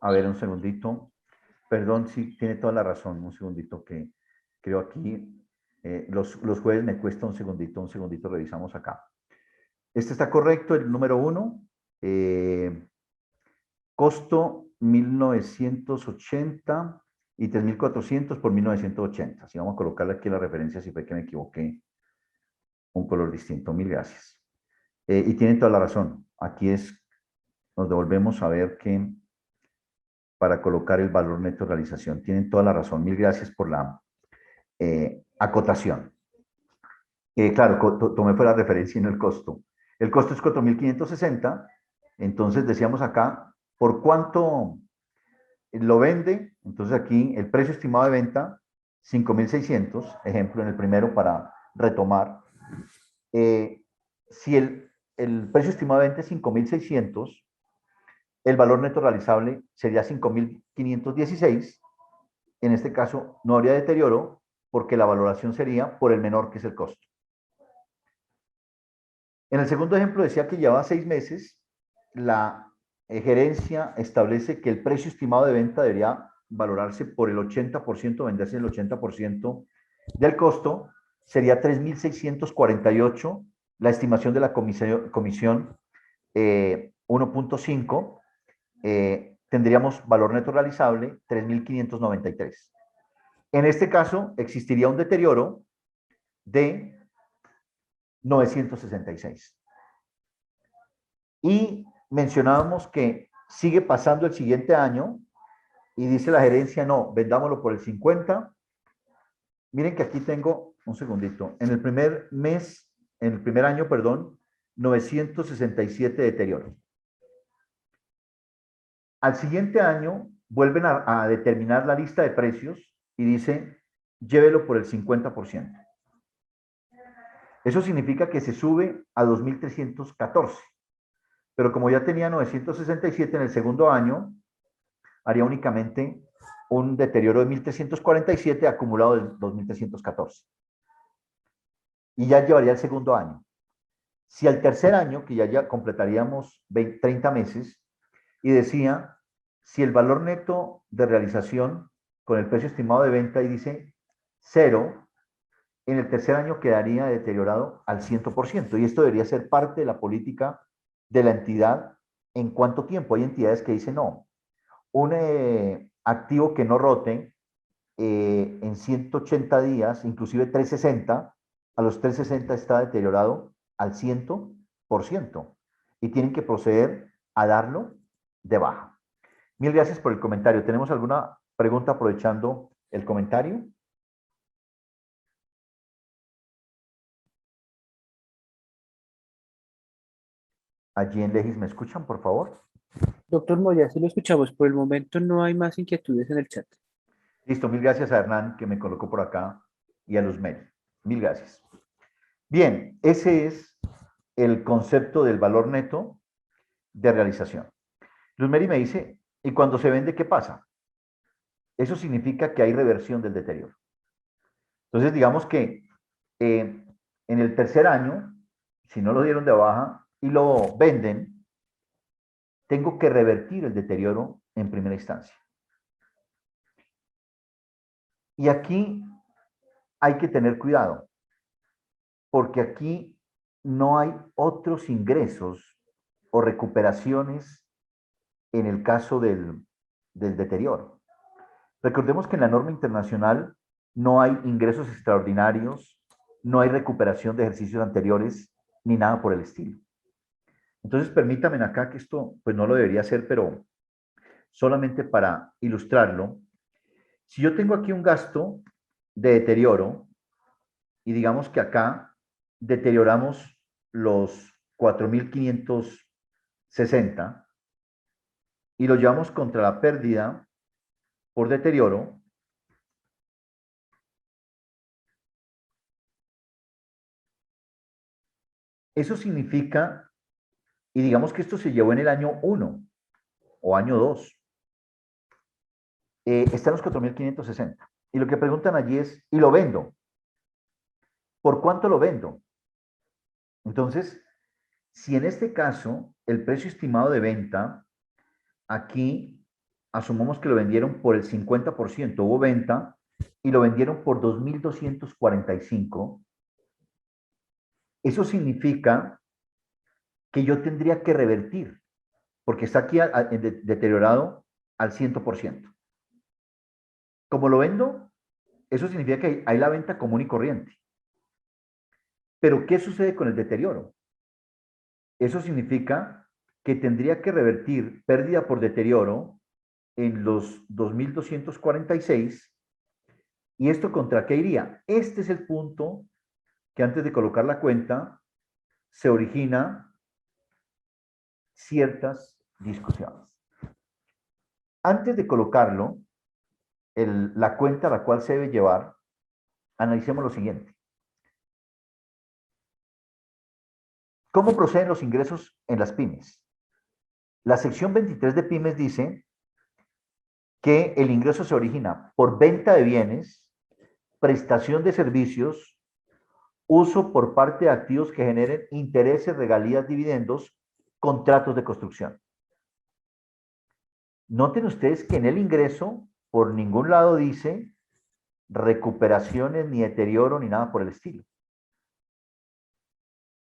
A ver, un segundito. Perdón, sí, tiene toda la razón. Un segundito que creo aquí. Los jueves me cuesta un segundito, revisamos acá. Este está correcto, el número 1. Costo 1980 y 3.400 por 1980. Si vamos a colocarle aquí la referencia, si fue que me equivoqué, un color distinto. Mil gracias. Y tienen toda la razón. Aquí nos devolvemos a ver que para colocar el valor neto de realización. Tienen toda la razón. Mil gracias por la acotación. Claro, tomé fue la referencia y no el costo. El costo es 4.560. Entonces decíamos acá, ¿por cuánto lo vende? Entonces aquí el precio estimado de venta, 5.600, ejemplo en el primero para retomar. Si el precio estimado de venta es 5.600, el valor neto realizable sería 5.516. En este caso no habría deterioro porque la valoración sería por el menor que es el costo. En el segundo ejemplo decía que llevaba 6 meses, la gerencia establece que el precio estimado de venta debería valorarse por el 80%, venderse el 80% del costo, sería 3.648 la estimación de la comisión 1.5, tendríamos valor neto realizable 3.593. En este caso, existiría un deterioro de 966. Y mencionábamos que sigue pasando el siguiente año y dice la gerencia, no, vendámoslo por el 50. Miren que aquí tengo, un segundito, en el primer mes, en el primer año, perdón, 967 deterioro. Al siguiente año vuelven a determinar la lista de precios y dice, llévelo por el 50%. Eso significa que se sube a 2.314. Pero como ya tenía 967 en el segundo año, haría únicamente un deterioro de 1.347 acumulado de 2.314. Y ya llevaría el segundo año. Si al tercer año, que ya completaríamos 30 meses, y decía, si el valor neto de realización con el precio estimado de venta y dice 0, en el tercer año quedaría deteriorado al 100%. Y esto debería ser parte de la política de la entidad en cuánto tiempo. Hay entidades que dicen, no, un activo que no rote en 180 días, inclusive 360, a los 360 está deteriorado al 100% y tienen que proceder a darlo de baja. Mil gracias por el comentario. ¿Tenemos alguna pregunta aprovechando el comentario? Allí en Legis, ¿me escuchan, por favor? Doctor Moya, si lo escuchamos, por el momento no hay más inquietudes en el chat. Listo, mil gracias a Hernán que me colocó por acá y a Luzmeri. Mil gracias. Bien, ese es el concepto del valor neto de realización. Luzmeri me dice, ¿y cuando se vende qué pasa? Eso significa que hay reversión del deterioro. Entonces, digamos que en el tercer año, si no lo dieron de baja y lo venden, tengo que revertir el deterioro en primera instancia. Y aquí hay que tener cuidado, porque aquí no hay otros ingresos o recuperaciones en el caso del deterioro. Recordemos que en la norma internacional no hay ingresos extraordinarios, no hay recuperación de ejercicios anteriores, ni nada por el estilo. Entonces, permítanme acá que esto, pues no lo debería hacer, pero solamente para ilustrarlo, si yo tengo aquí un gasto de deterioro y digamos que acá deterioramos los 4.560 y lo llevamos contra la pérdida por deterioro, eso significa, y digamos que esto se llevó en el año 1 o año 2, están los 4.560. Y lo que preguntan allí es, ¿y lo vendo? ¿Por cuánto lo vendo? Entonces, si en este caso el precio estimado de venta, aquí asumamos que lo vendieron por el 50%, hubo venta y lo vendieron por 2.245, eso significa que yo tendría que revertir, porque está aquí deteriorado al 100%. Como lo vendo, eso significa que hay la venta común y corriente. Pero, ¿qué sucede con el deterioro? Eso significa que tendría que revertir pérdida por deterioro en los 2.246. ¿Y esto contra qué iría? Este es el punto que antes de colocar la cuenta se origina ciertas discusiones. Antes de colocarlo, la cuenta a la cual se debe llevar, analicemos lo siguiente. ¿Cómo proceden los ingresos en las pymes? La sección 23 de pymes dice que el ingreso se origina por venta de bienes, prestación de servicios, uso por parte de activos que generen intereses, regalías, dividendos, contratos de construcción. Noten ustedes que en el ingreso por ningún lado dice recuperaciones, ni deterioro, ni nada por el estilo.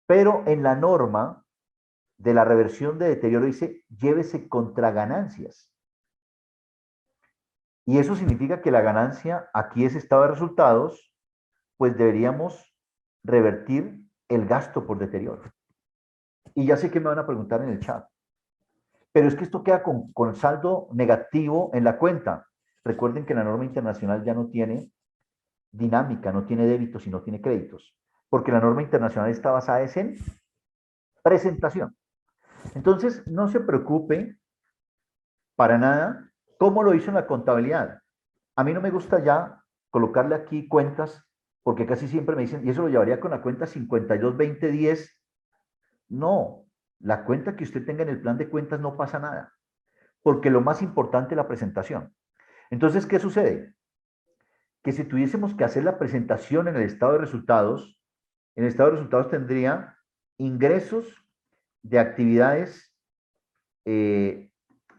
Pero en la norma de la reversión de deterioro dice, llévese contra ganancias. Y eso significa que la ganancia, aquí es estado de resultados, pues deberíamos revertir el gasto por deterioro. Y ya sé que me van a preguntar en el chat, pero es que esto queda con saldo negativo en la cuenta. Recuerden que la norma internacional ya no tiene dinámica, no tiene débitos y no tiene créditos, porque la norma internacional está basada en presentación. Entonces, no se preocupe para nada cómo lo hizo en la contabilidad. A mí no me gusta ya colocarle aquí cuentas, porque casi siempre me dicen, y eso lo llevaría con la cuenta 522010. No, la cuenta que usted tenga en el plan de cuentas no pasa nada, porque lo más importante es la presentación. Entonces, ¿qué sucede? Que si tuviésemos que hacer la presentación en el estado de resultados, en el estado de resultados tendría ingresos de actividades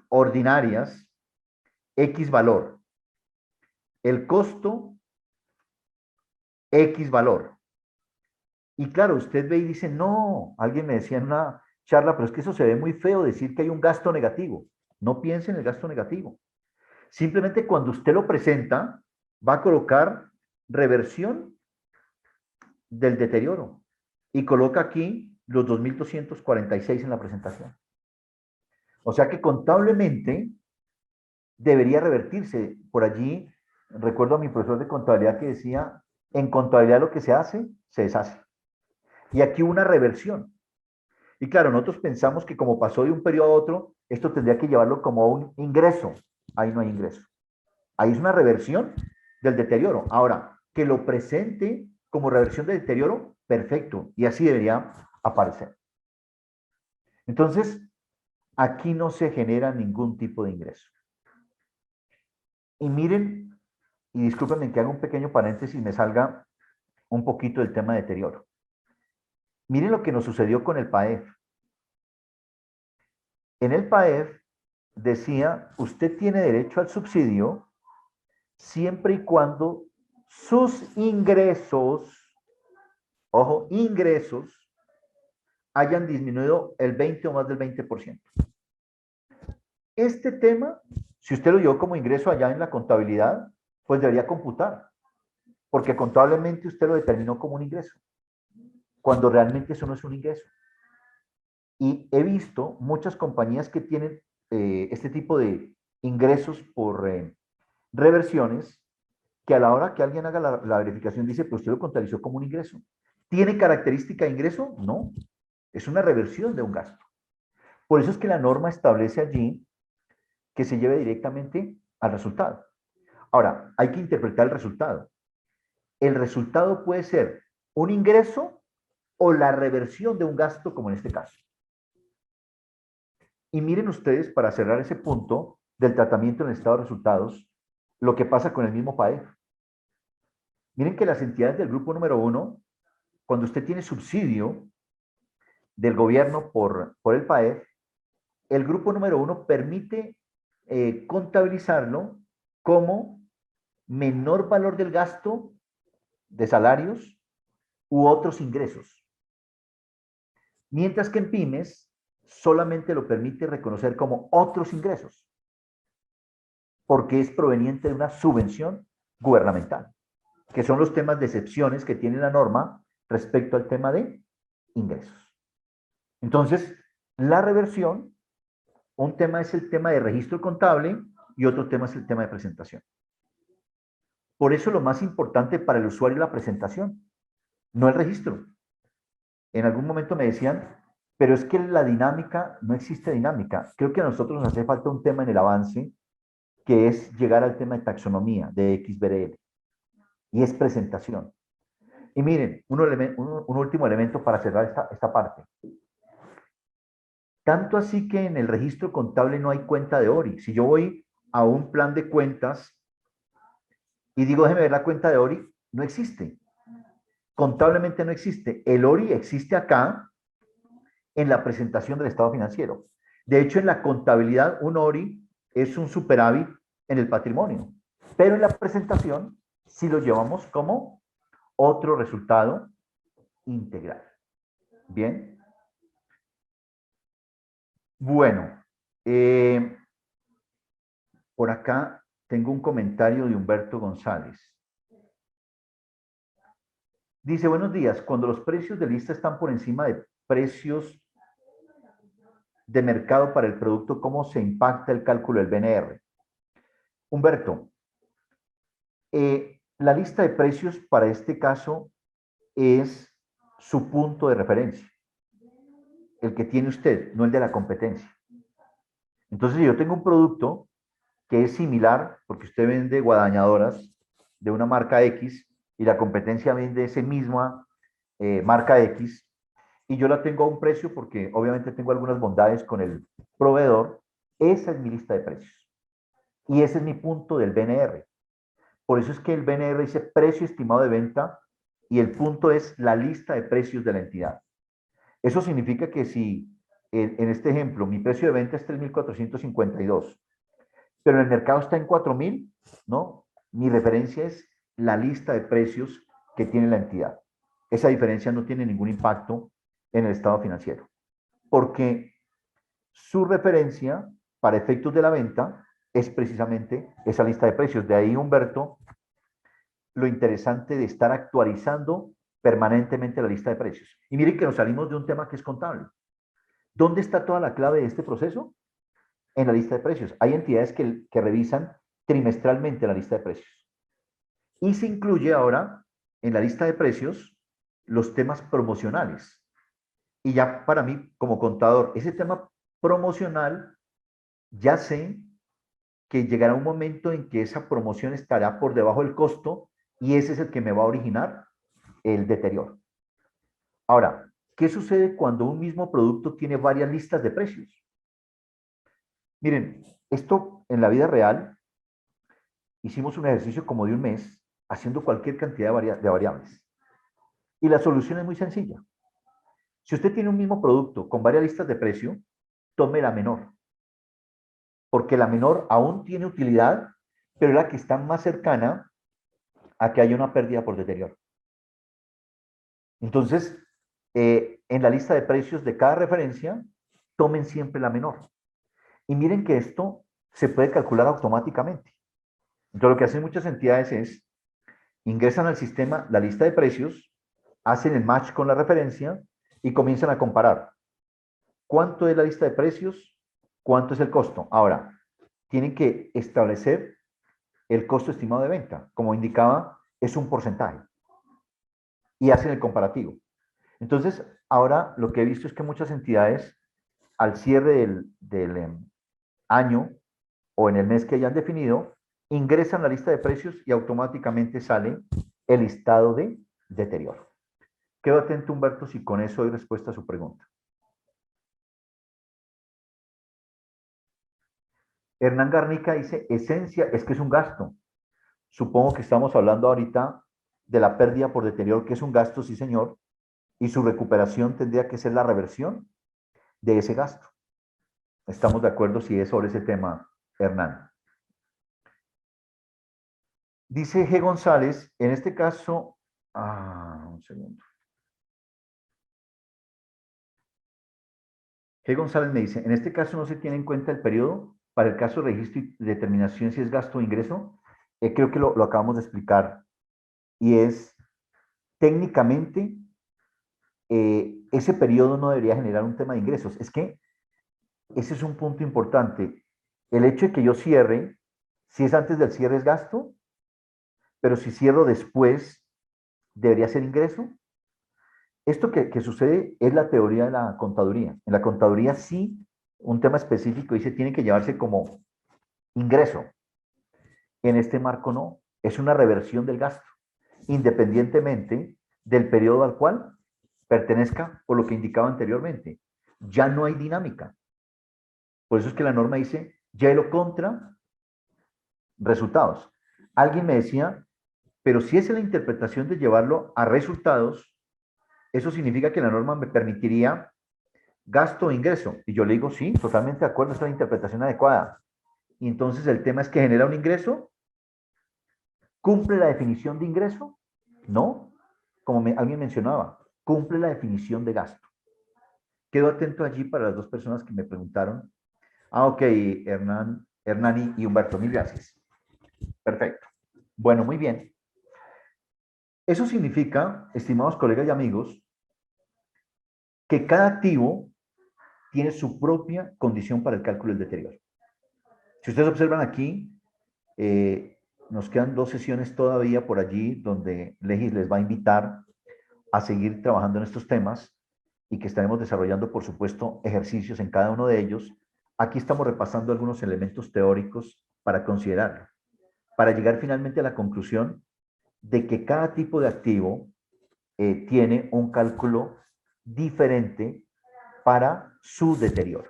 ordinarias, X valor. El costo, X valor. Y claro, usted ve y dice, no, alguien me decía en una charla, pero es que eso se ve muy feo decir que hay un gasto negativo. No piense en el gasto negativo. Simplemente cuando usted lo presenta, va a colocar reversión del deterioro y coloca aquí los 2.246 en la presentación. O sea que contablemente debería revertirse. Por allí, recuerdo a mi profesor de contabilidad que decía, en contabilidad lo que se hace, se deshace. Y aquí una reversión. Y claro, nosotros pensamos que como pasó de un periodo a otro, esto tendría que llevarlo como a un ingreso. Ahí no hay ingreso. Ahí es una reversión del deterioro. Ahora, que lo presente como reversión de deterioro, perfecto. Y así debería aparecer. Entonces, aquí no se genera ningún tipo de ingreso. Y miren, y discúlpenme que haga un pequeño paréntesis y me salga un poquito del tema de deterioro. Miren lo que nos sucedió con el PAEF. En el PAEF decía, usted tiene derecho al subsidio siempre y cuando sus ingresos, ojo, ingresos, hayan disminuido el 20 o más del 20%. Este tema, si usted lo llevó como ingreso allá en la contabilidad, pues debería computar, porque contablemente usted lo determinó como un ingreso, cuando realmente eso no es un ingreso. Y he visto muchas compañías que tienen este tipo de ingresos por reversiones, que a la hora que alguien haga la verificación dice, pero usted lo contabilizó como un ingreso. ¿Tiene característica de ingreso? No, es una reversión de un gasto. Por eso es que la norma establece allí que se lleve directamente al resultado. Ahora, hay que interpretar el resultado. El resultado puede ser un ingreso o la reversión de un gasto, como en este caso. Y miren ustedes, para cerrar ese punto del tratamiento en el estado de resultados, lo que pasa con el mismo PAEF. Miren que las entidades del grupo número 1, cuando usted tiene subsidio del gobierno por el PAEF, el grupo número 1 permite contabilizarlo como menor valor del gasto de salarios u otros ingresos. Mientras que en pymes solamente lo permite reconocer como otros ingresos, porque es proveniente de una subvención gubernamental, que son los temas de excepciones que tiene la norma respecto al tema de ingresos. Entonces, la reversión, un tema es el tema de registro contable y otro tema es el tema de presentación. Por eso lo más importante para el usuario es la presentación, no el registro. En algún momento me decían, pero es que la dinámica, no existe dinámica. Creo que a nosotros nos hace falta un tema en el avance, que es llegar al tema de taxonomía, de XBRL, y es presentación. Y miren, un último elemento para cerrar esta parte. Tanto así que en el registro contable no hay cuenta de ORI. Si yo voy a un plan de cuentas y digo, déjeme ver la cuenta de ORI, no existe. Contablemente no existe. El ORI existe acá en la presentación del estado financiero. De hecho, en la contabilidad, un ORI es un superávit en el patrimonio. Pero en la presentación sí lo llevamos como otro resultado integral. Bien. Bueno, por acá tengo un comentario de Humberto González. Dice, buenos días, cuando los precios de lista están por encima de precios de mercado para el producto, ¿cómo se impacta el cálculo del BNR? Humberto, la lista de precios para este caso es su punto de referencia, el que tiene usted, no el de la competencia. Entonces, si yo tengo un producto que es similar, porque usted vende guadañadoras de una marca X y la competencia vende esa misma marca X, y yo la tengo a un precio porque obviamente tengo algunas bondades con el proveedor, esa es mi lista de precios. Y ese es mi punto del BNR. Por eso es que el BNR dice precio estimado de venta y el punto es la lista de precios de la entidad. Eso significa que si en este ejemplo mi precio de venta es 3.452, pero en el mercado está en 4.000, ¿no? Mi referencia es la lista de precios que tiene la entidad. Esa diferencia no tiene ningún impacto en el estado financiero, porque su referencia para efectos de la venta es precisamente esa lista de precios. De ahí, Humberto, lo interesante de estar actualizando permanentemente la lista de precios. Y miren que nos salimos de un tema que es contable. ¿Dónde está toda la clave de este proceso? En la lista de precios. Hay entidades que revisan trimestralmente la lista de precios. Y se incluye ahora en la lista de precios los temas promocionales. Y ya para mí, como contador, ese tema promocional, ya sé que llegará un momento en que esa promoción estará por debajo del costo y ese es el que me va a originar el deterioro. Ahora, ¿qué sucede cuando un mismo producto tiene varias listas de precios? Miren, esto en la vida real, hicimos un ejercicio como de un mes haciendo cualquier cantidad de variables. Y la solución es muy sencilla. Si usted tiene un mismo producto con varias listas de precio, tome la menor. Porque la menor aún tiene utilidad, pero es la que está más cercana a que haya una pérdida por deterioro. Entonces, en la lista de precios de cada referencia, tomen siempre la menor. Y miren que esto se puede calcular automáticamente. Entonces, lo que hacen muchas entidades es, ingresan al sistema la lista de precios, hacen el match con la referencia y comienzan a comparar. ¿Cuánto es la lista de precios? ¿Cuánto es el costo? Ahora, tienen que establecer el costo estimado de venta. Como indicaba, es un porcentaje. Y hacen el comparativo. Entonces, ahora lo que he visto es que muchas entidades, al cierre del año o en el mes que hayan definido, ingresan la lista de precios y automáticamente sale el listado de deterioro. Quedo atento, Humberto, si con eso hay respuesta a su pregunta. Hernán Garnica dice, esencia, es que es un gasto. Supongo que estamos hablando ahorita de la pérdida por deterioro, que es un gasto, sí señor, y su recuperación tendría que ser la reversión de ese gasto. Estamos de acuerdo si es sobre ese tema, Hernán. Dice G. González, en este caso, un segundo. G. González me dice, en este caso no se tiene en cuenta el periodo para el caso de registro y determinación si es gasto o ingreso. Creo que lo acabamos de explicar. Y es, técnicamente, ese periodo no debería generar un tema de ingresos. Es que ese es un punto importante. El hecho de que yo cierre, si es antes del cierre es gasto, pero si cierro después, debería ser ingreso. Esto que sucede es la teoría de la contaduría. En la contaduría sí, un tema específico dice tiene que llevarse como ingreso. En este marco no, es una reversión del gasto, independientemente del periodo al cual pertenezca por lo que indicaba anteriormente. Ya no hay dinámica. Por eso es que la norma dice, llévelo contra resultados. Alguien me decía, pero si es la interpretación de llevarlo a resultados, eso significa que la norma me permitiría gasto o ingreso. Y yo le digo, sí, totalmente de acuerdo, es la interpretación adecuada. Y entonces el tema es que genera un ingreso ¿Cumple la definición de ingreso? No. Como alguien mencionaba, cumple la definición de gasto. Quedo atento allí para las dos personas que me preguntaron. Ah, ok, Hernani y Humberto, mil gracias. Perfecto. Bueno, muy bien. Eso significa, estimados colegas y amigos, que cada activo tiene su propia condición para el cálculo del deterioro. Si ustedes observan aquí, nos quedan 2 sesiones todavía por allí donde Legis les va a invitar a seguir trabajando en estos temas y que estaremos desarrollando, por supuesto, ejercicios en cada uno de ellos. Aquí estamos repasando algunos elementos teóricos para considerarlo, para llegar finalmente a la conclusión de que cada tipo de activo tiene un cálculo diferente para su deterioro.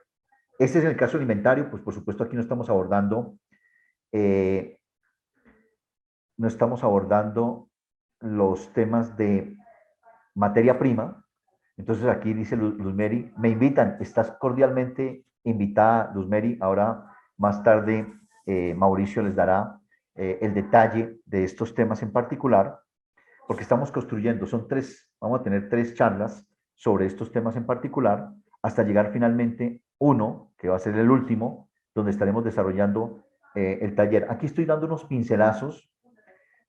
Este es el caso alimentario, pues por supuesto aquí no estamos abordando los temas de materia prima. Entonces aquí dice Luzmeri, me invitan, estás cordialmente invitada, Luzmeri. Ahora más tarde Mauricio les dará el detalle de estos temas en particular, porque estamos construyendo, vamos a tener 3 charlas sobre estos temas en particular, hasta llegar finalmente uno, que va a ser el último, donde estaremos desarrollando el taller. Aquí estoy dando unos pincelazos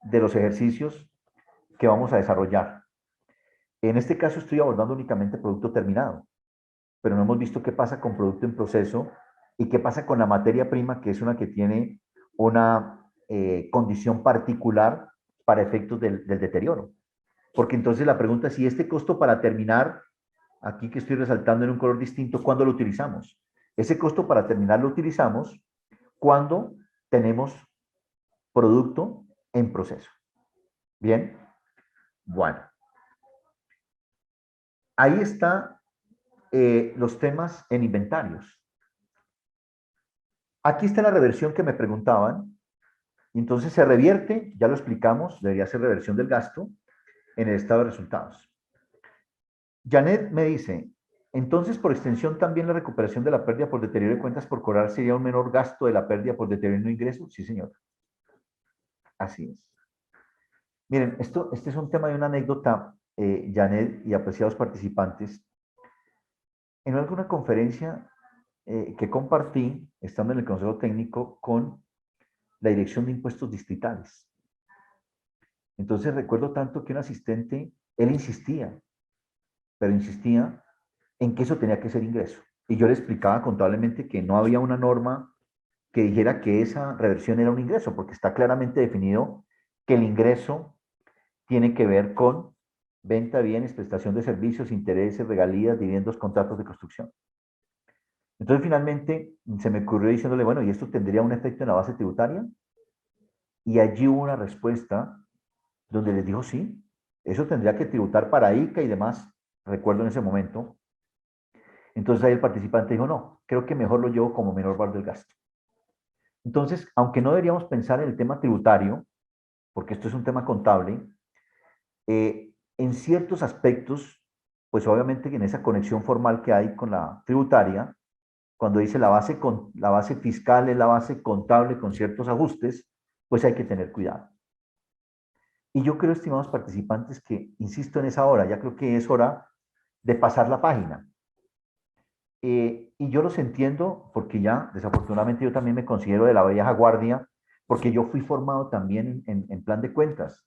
de los ejercicios que vamos a desarrollar. En este caso estoy abordando únicamente producto terminado, pero no hemos visto qué pasa con producto en proceso y qué pasa con la materia prima, que es una que tiene una condición particular para efectos del deterioro. Porque entonces la pregunta es si este costo para terminar, aquí que estoy resaltando en un color distinto, ¿cuándo lo utilizamos? Ese costo para terminar lo utilizamos cuando tenemos producto en proceso. ¿Bien? Bueno. Ahí están los temas en inventarios. Aquí está la reversión que me preguntaban. Entonces se revierte, ya lo explicamos, debería ser reversión del gasto en el estado de resultados. Janet me dice, entonces por extensión también la recuperación de la pérdida por deterioro de cuentas por cobrar sería un menor gasto de la pérdida por deterioro de ingreso. Sí, señor. Así es. Miren, este es un tema de una anécdota, Janet y apreciados participantes. En alguna conferencia que compartí, estando en el Consejo Técnico, con la Dirección de Impuestos Distritales. Entonces recuerdo tanto que un asistente, él insistía, pero insistía en que eso tenía que ser ingreso. Y yo le explicaba contablemente que no había una norma que dijera que esa reversión era un ingreso, porque está claramente definido que el ingreso tiene que ver con venta de bienes, prestación de servicios, intereses, regalías, dividendos, contratos de construcción. Entonces finalmente se me ocurrió diciéndole, bueno, ¿y esto tendría un efecto en la base tributaria? Y allí hubo una respuesta donde les dijo, sí, eso tendría que tributar para ICA y demás, recuerdo en ese momento. Entonces ahí el participante dijo, no, creo que mejor lo llevo como menor valor del gasto. Entonces, aunque no deberíamos pensar en el tema tributario, porque esto es un tema contable, en ciertos aspectos, pues obviamente en esa conexión formal que hay con la tributaria, cuando dice la base fiscal es la base contable con ciertos ajustes, pues hay que tener cuidado. Y yo creo, estimados participantes, que insisto en esa hora, ya creo que es hora de pasar la página. Y yo los entiendo porque ya, desafortunadamente, yo también me considero de la vieja guardia, porque yo fui formado también en plan de cuentas.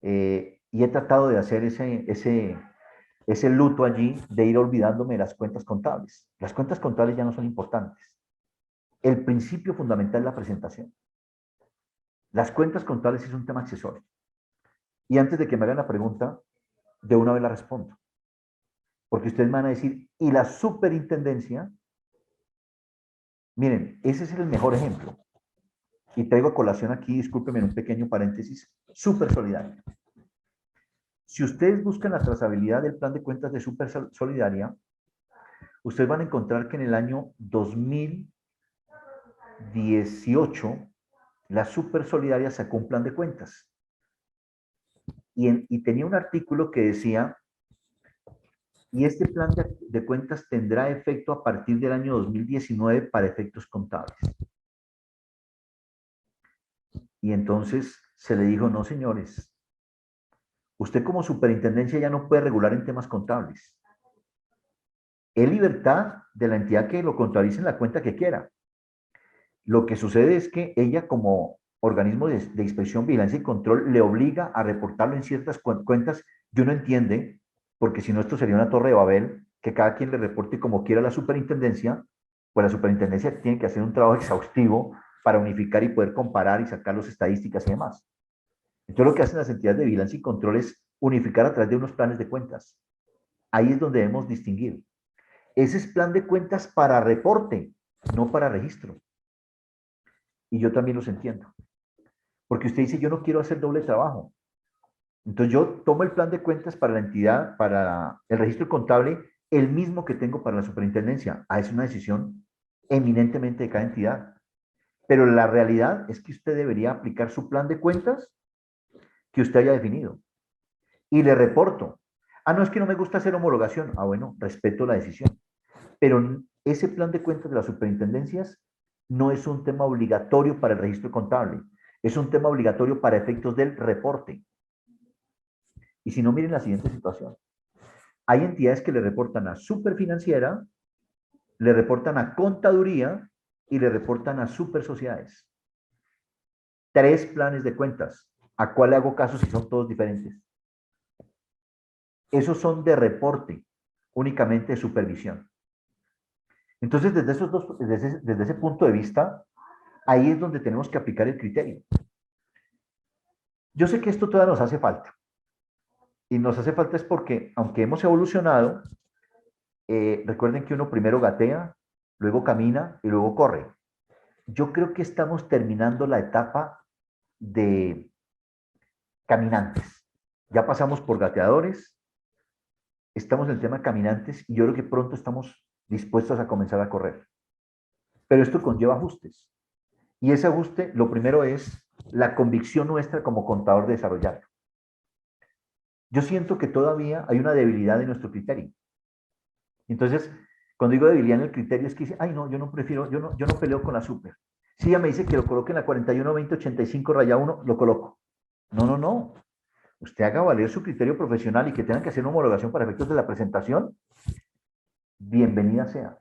Y he tratado de hacer ese luto allí, de ir olvidándome de las cuentas contables. Las cuentas contables ya no son importantes. El principio fundamental es la presentación. Las cuentas contables es un tema accesorio. Y antes de que me hagan la pregunta, de una vez la respondo. Porque ustedes me van a decir, ¿y la superintendencia? Miren, ese es el mejor ejemplo. Y traigo a colación aquí, discúlpenme en un pequeño paréntesis, Super Solidaria. Si ustedes buscan la trazabilidad del plan de cuentas de Super Solidaria, ustedes van a encontrar que en el año 2018 la Super Solidaria sacó un plan de cuentas. Y tenía un artículo que decía, y este plan de cuentas tendrá efecto a partir del año 2019 para efectos contables. Y entonces se le dijo, no, señores, usted como superintendencia ya no puede regular en temas contables. Es libertad de la entidad que lo contabilice en la cuenta que quiera. Lo que sucede es que ella como organismo de inspección, vigilancia y control le obliga a reportarlo en ciertas cuentas y uno entiende, porque si no esto sería una torre de Babel, que cada quien le reporte como quiera a la superintendencia, pues la superintendencia tiene que hacer un trabajo exhaustivo para unificar y poder comparar y sacar las estadísticas y demás. Entonces lo que hacen las entidades de vigilancia y control es unificar a través de unos planes de cuentas. Ahí es donde debemos distinguir. Ese es plan de cuentas para reporte, no para registro. Y yo también los entiendo. Porque usted dice, yo no quiero hacer doble trabajo. Entonces yo tomo el plan de cuentas para la entidad, para el registro contable, el mismo que tengo para la superintendencia. Es una decisión eminentemente de cada entidad. Pero la realidad es que usted debería aplicar su plan de cuentas que usted haya definido. Y le reporto. No, es que no me gusta hacer homologación. Bueno, respeto la decisión. Pero ese plan de cuentas de las superintendencias no es un tema obligatorio para el registro contable. Es un tema obligatorio para efectos del reporte. Y si no, miren la siguiente situación. Hay entidades que le reportan a Superfinanciera, le reportan a Contaduría y le reportan a Supersociedades. 3 planes de cuentas. ¿A cuál le hago caso si son todos diferentes? Esos son de reporte, únicamente de supervisión. Entonces, desde ese punto de vista, ahí es donde tenemos que aplicar el criterio. Yo sé que esto todavía nos hace falta. Y nos hace falta es porque, aunque hemos evolucionado, recuerden que uno primero gatea, luego camina y luego corre. Yo creo que estamos terminando la etapa de caminantes. Ya pasamos por gateadores, estamos en el tema de caminantes y yo creo que pronto estamos dispuestos a comenzar a correr. Pero esto conlleva ajustes. Y ese ajuste, lo primero es la convicción nuestra como contador de desarrollarlo. Yo siento que todavía hay una debilidad en nuestro criterio. Entonces, cuando digo debilidad en el criterio es que dice, no, yo no prefiero, yo no peleo con la super. Si ella me dice que lo coloque en la 41-20-85-1, lo coloco. No. Usted haga valer su criterio profesional y que tengan que hacer una homologación para efectos de la presentación, bienvenida sea.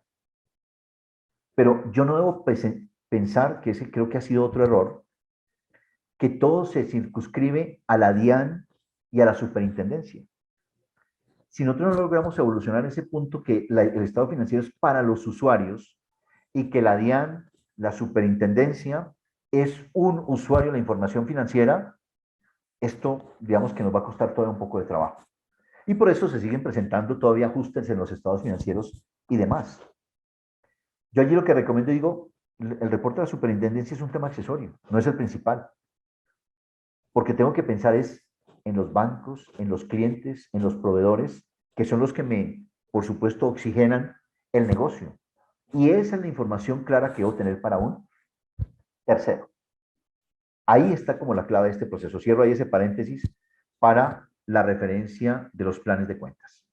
Pero yo no debo pensar que ese creo que ha sido otro error, que todo se circunscribe a la DIAN y a la superintendencia. Si nosotros no logramos evolucionar ese punto que el estado financiero es para los usuarios y que la DIAN, la superintendencia, es un usuario de la información financiera, esto, digamos que nos va a costar todavía un poco de trabajo. Y por eso se siguen presentando todavía ajustes en los estados financieros y demás. Yo allí lo que recomiendo, digo, el reporte de la superintendencia es un tema accesorio, no es el principal. Porque tengo que pensar es en los bancos, en los clientes, en los proveedores, que son los que me, por supuesto, oxigenan el negocio. Y esa es la información clara que debo tener para un tercero. Ahí está como la clave de este proceso. Cierro ahí ese paréntesis para la referencia de los planes de cuentas.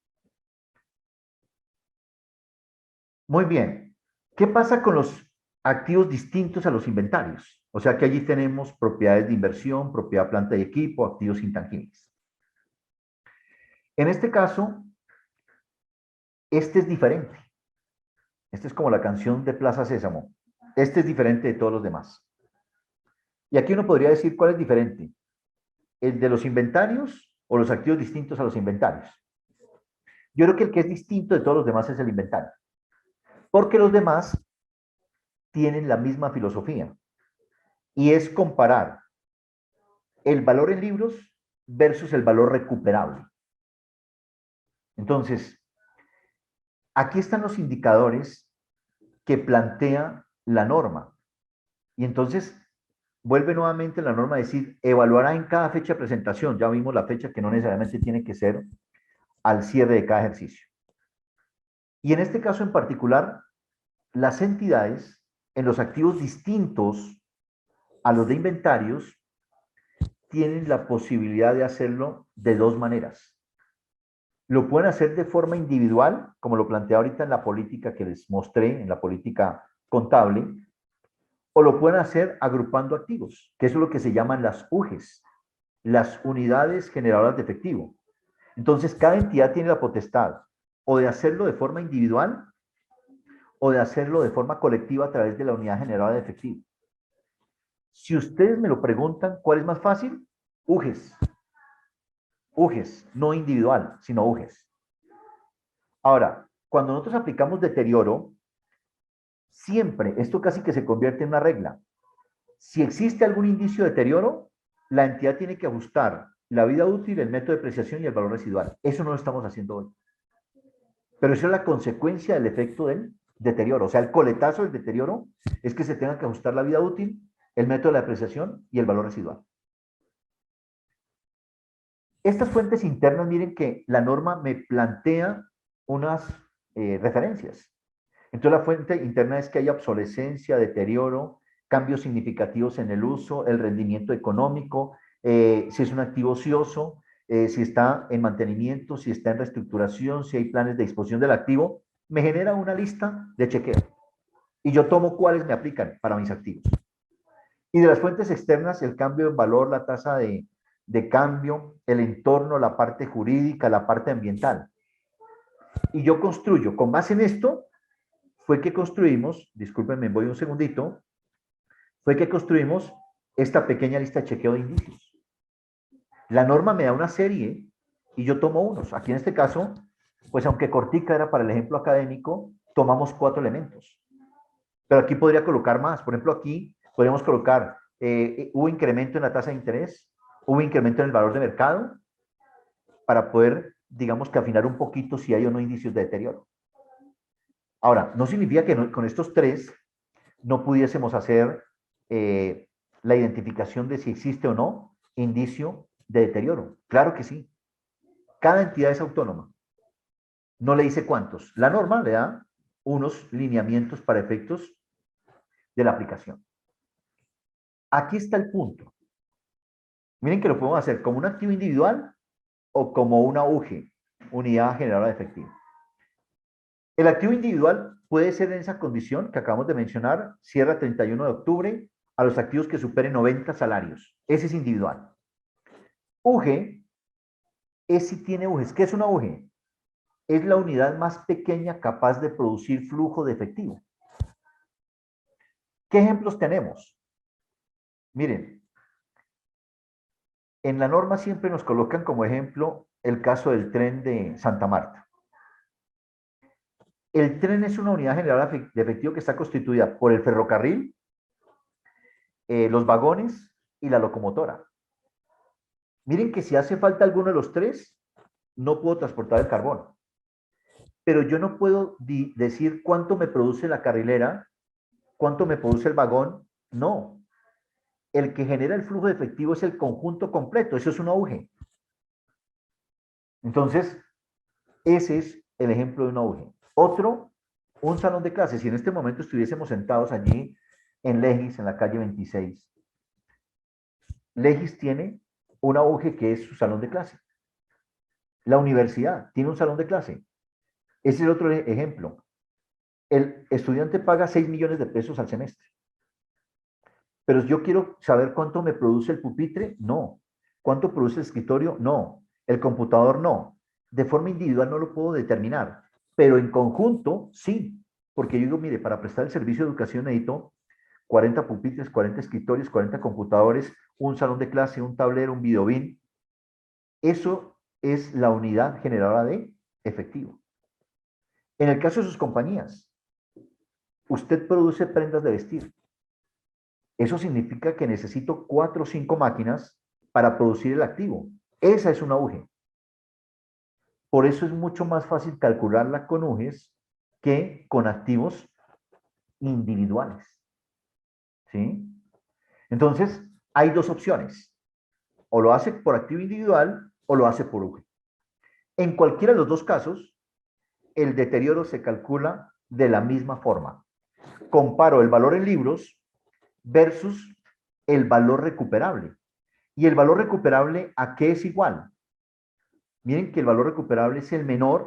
Muy bien. ¿Qué pasa con los activos distintos a los inventarios? O sea que allí tenemos propiedades de inversión, propiedad, planta y equipo, activos intangibles. En este caso, este es diferente. Este es como la canción de Plaza Sésamo. Este es diferente de todos los demás. Y aquí uno podría decir cuál es diferente. ¿El de los inventarios o los activos distintos a los inventarios? Yo creo que el que es distinto de todos los demás es el inventario. Porque los demás tienen la misma filosofía. Y es comparar el valor en libros versus el valor recuperable. Entonces, aquí están los indicadores que plantea la norma. Y entonces, vuelve nuevamente la norma a decir, evaluará en cada fecha de presentación. Ya vimos la fecha que no necesariamente tiene que ser al cierre de cada ejercicio. Y en este caso en particular, las entidades en los activos distintos a los de inventarios tienen la posibilidad de hacerlo de 2 maneras. Lo pueden hacer de forma individual, como lo planteé ahorita en la política que les mostré, en la política contable, o lo pueden hacer agrupando activos, que eso es lo que se llaman las UGEs, las unidades generadoras de efectivo. Entonces, cada entidad tiene la potestad o de hacerlo de forma individual o de hacerlo de forma colectiva a través de la unidad generadora de efectivo. Si ustedes me lo preguntan, ¿cuál es más fácil? UGEs. UGEs, no individual, sino UGEs. Ahora, cuando nosotros aplicamos deterioro, siempre, esto casi que se convierte en una regla. Si existe algún indicio de deterioro, la entidad tiene que ajustar la vida útil, el método de depreciación y el valor residual. Eso no lo estamos haciendo hoy. Pero eso es la consecuencia del efecto del deterioro. O sea, el coletazo del deterioro es que se tenga que ajustar la vida útil, el método de depreciación y el valor residual. Estas fuentes internas, miren que la norma me plantea unas referencias. Entonces, la fuente interna es que haya obsolescencia, deterioro, cambios significativos en el uso, el rendimiento económico, si es un activo ocioso, si está en mantenimiento, si está en reestructuración, si hay planes de disposición del activo, me genera una lista de chequeo. Y yo tomo cuáles me aplican para mis activos. Y de las fuentes externas, el cambio en valor, la tasa de cambio, el entorno, la parte jurídica, la parte ambiental. Y yo construyo, con base en esto, fue que construimos, discúlpenme, voy un segundito, fue que construimos esta pequeña lista de chequeo de indicios. La norma me da una serie y yo tomo unos. Aquí en este caso, pues aunque cortica era para el ejemplo académico, tomamos 4 elementos. Pero aquí podría colocar más. Por ejemplo, aquí podríamos colocar, hubo incremento en la tasa de interés, hubo incremento en el valor de mercado, para poder, digamos que afinar un poquito si hay o no indicios de deterioro. Ahora, no significa que no, con estos 3 no pudiésemos hacer la identificación de si existe o no indicio de deterioro. Claro que sí. Cada entidad es autónoma. No le dice cuántos. La norma le da unos lineamientos para efectos de la aplicación. Aquí está el punto. Miren que lo podemos hacer como un activo individual o como una UGE, unidad generadora de efectivo. El activo individual puede ser en esa condición que acabamos de mencionar, cierra 31 de octubre, a los activos que superen 90 salarios. Ese es individual. UGE es si tiene UGEs. ¿Qué es una UGE? Es la unidad más pequeña capaz de producir flujo de efectivo. ¿Qué ejemplos tenemos? Miren, en la norma siempre nos colocan como ejemplo el caso del tren de Santa Marta. El tren es una unidad generadora de efectivo que está constituida por el ferrocarril, los vagones y la locomotora. Miren que si hace falta alguno de los 3, no puedo transportar el carbón. Pero yo no puedo decir cuánto me produce la carrilera, cuánto me produce el vagón. No. El que genera el flujo de efectivo es el conjunto completo. Eso es una UGE. Entonces, ese es el ejemplo de una UGE. Otro, un salón de clases. Si en este momento estuviésemos sentados allí en Legis, en la calle 26, Legis tiene una UGE que es su salón de clase. La universidad tiene un salón de clase. Ese es el otro ejemplo. El estudiante paga 6 millones de pesos al semestre. Pero yo quiero saber cuánto me produce el pupitre, no. ¿Cuánto produce el escritorio? No. El computador, no. De forma individual no lo puedo determinar, pero en conjunto, sí. Porque yo digo, mire, para prestar el servicio de educación necesito 40 pupitres, 40 escritorios, 40 computadores, un salón de clase, un tablero, un videobin. Eso es la unidad generadora de efectivo. En el caso de sus compañías, usted produce prendas de vestir. Eso significa que necesito 4 o 5 máquinas para producir el activo. Esa es una UGE. Por eso es mucho más fácil calcularla con UGEs que con activos individuales. ¿Sí? Entonces, hay 2 opciones. O lo hace por activo individual o lo hace por UGE. En cualquiera de los 2 casos, el deterioro se calcula de la misma forma. Comparo el valor en libros versus el valor recuperable. ¿Y el valor recuperable a qué es igual? Miren que el valor recuperable es el mayor,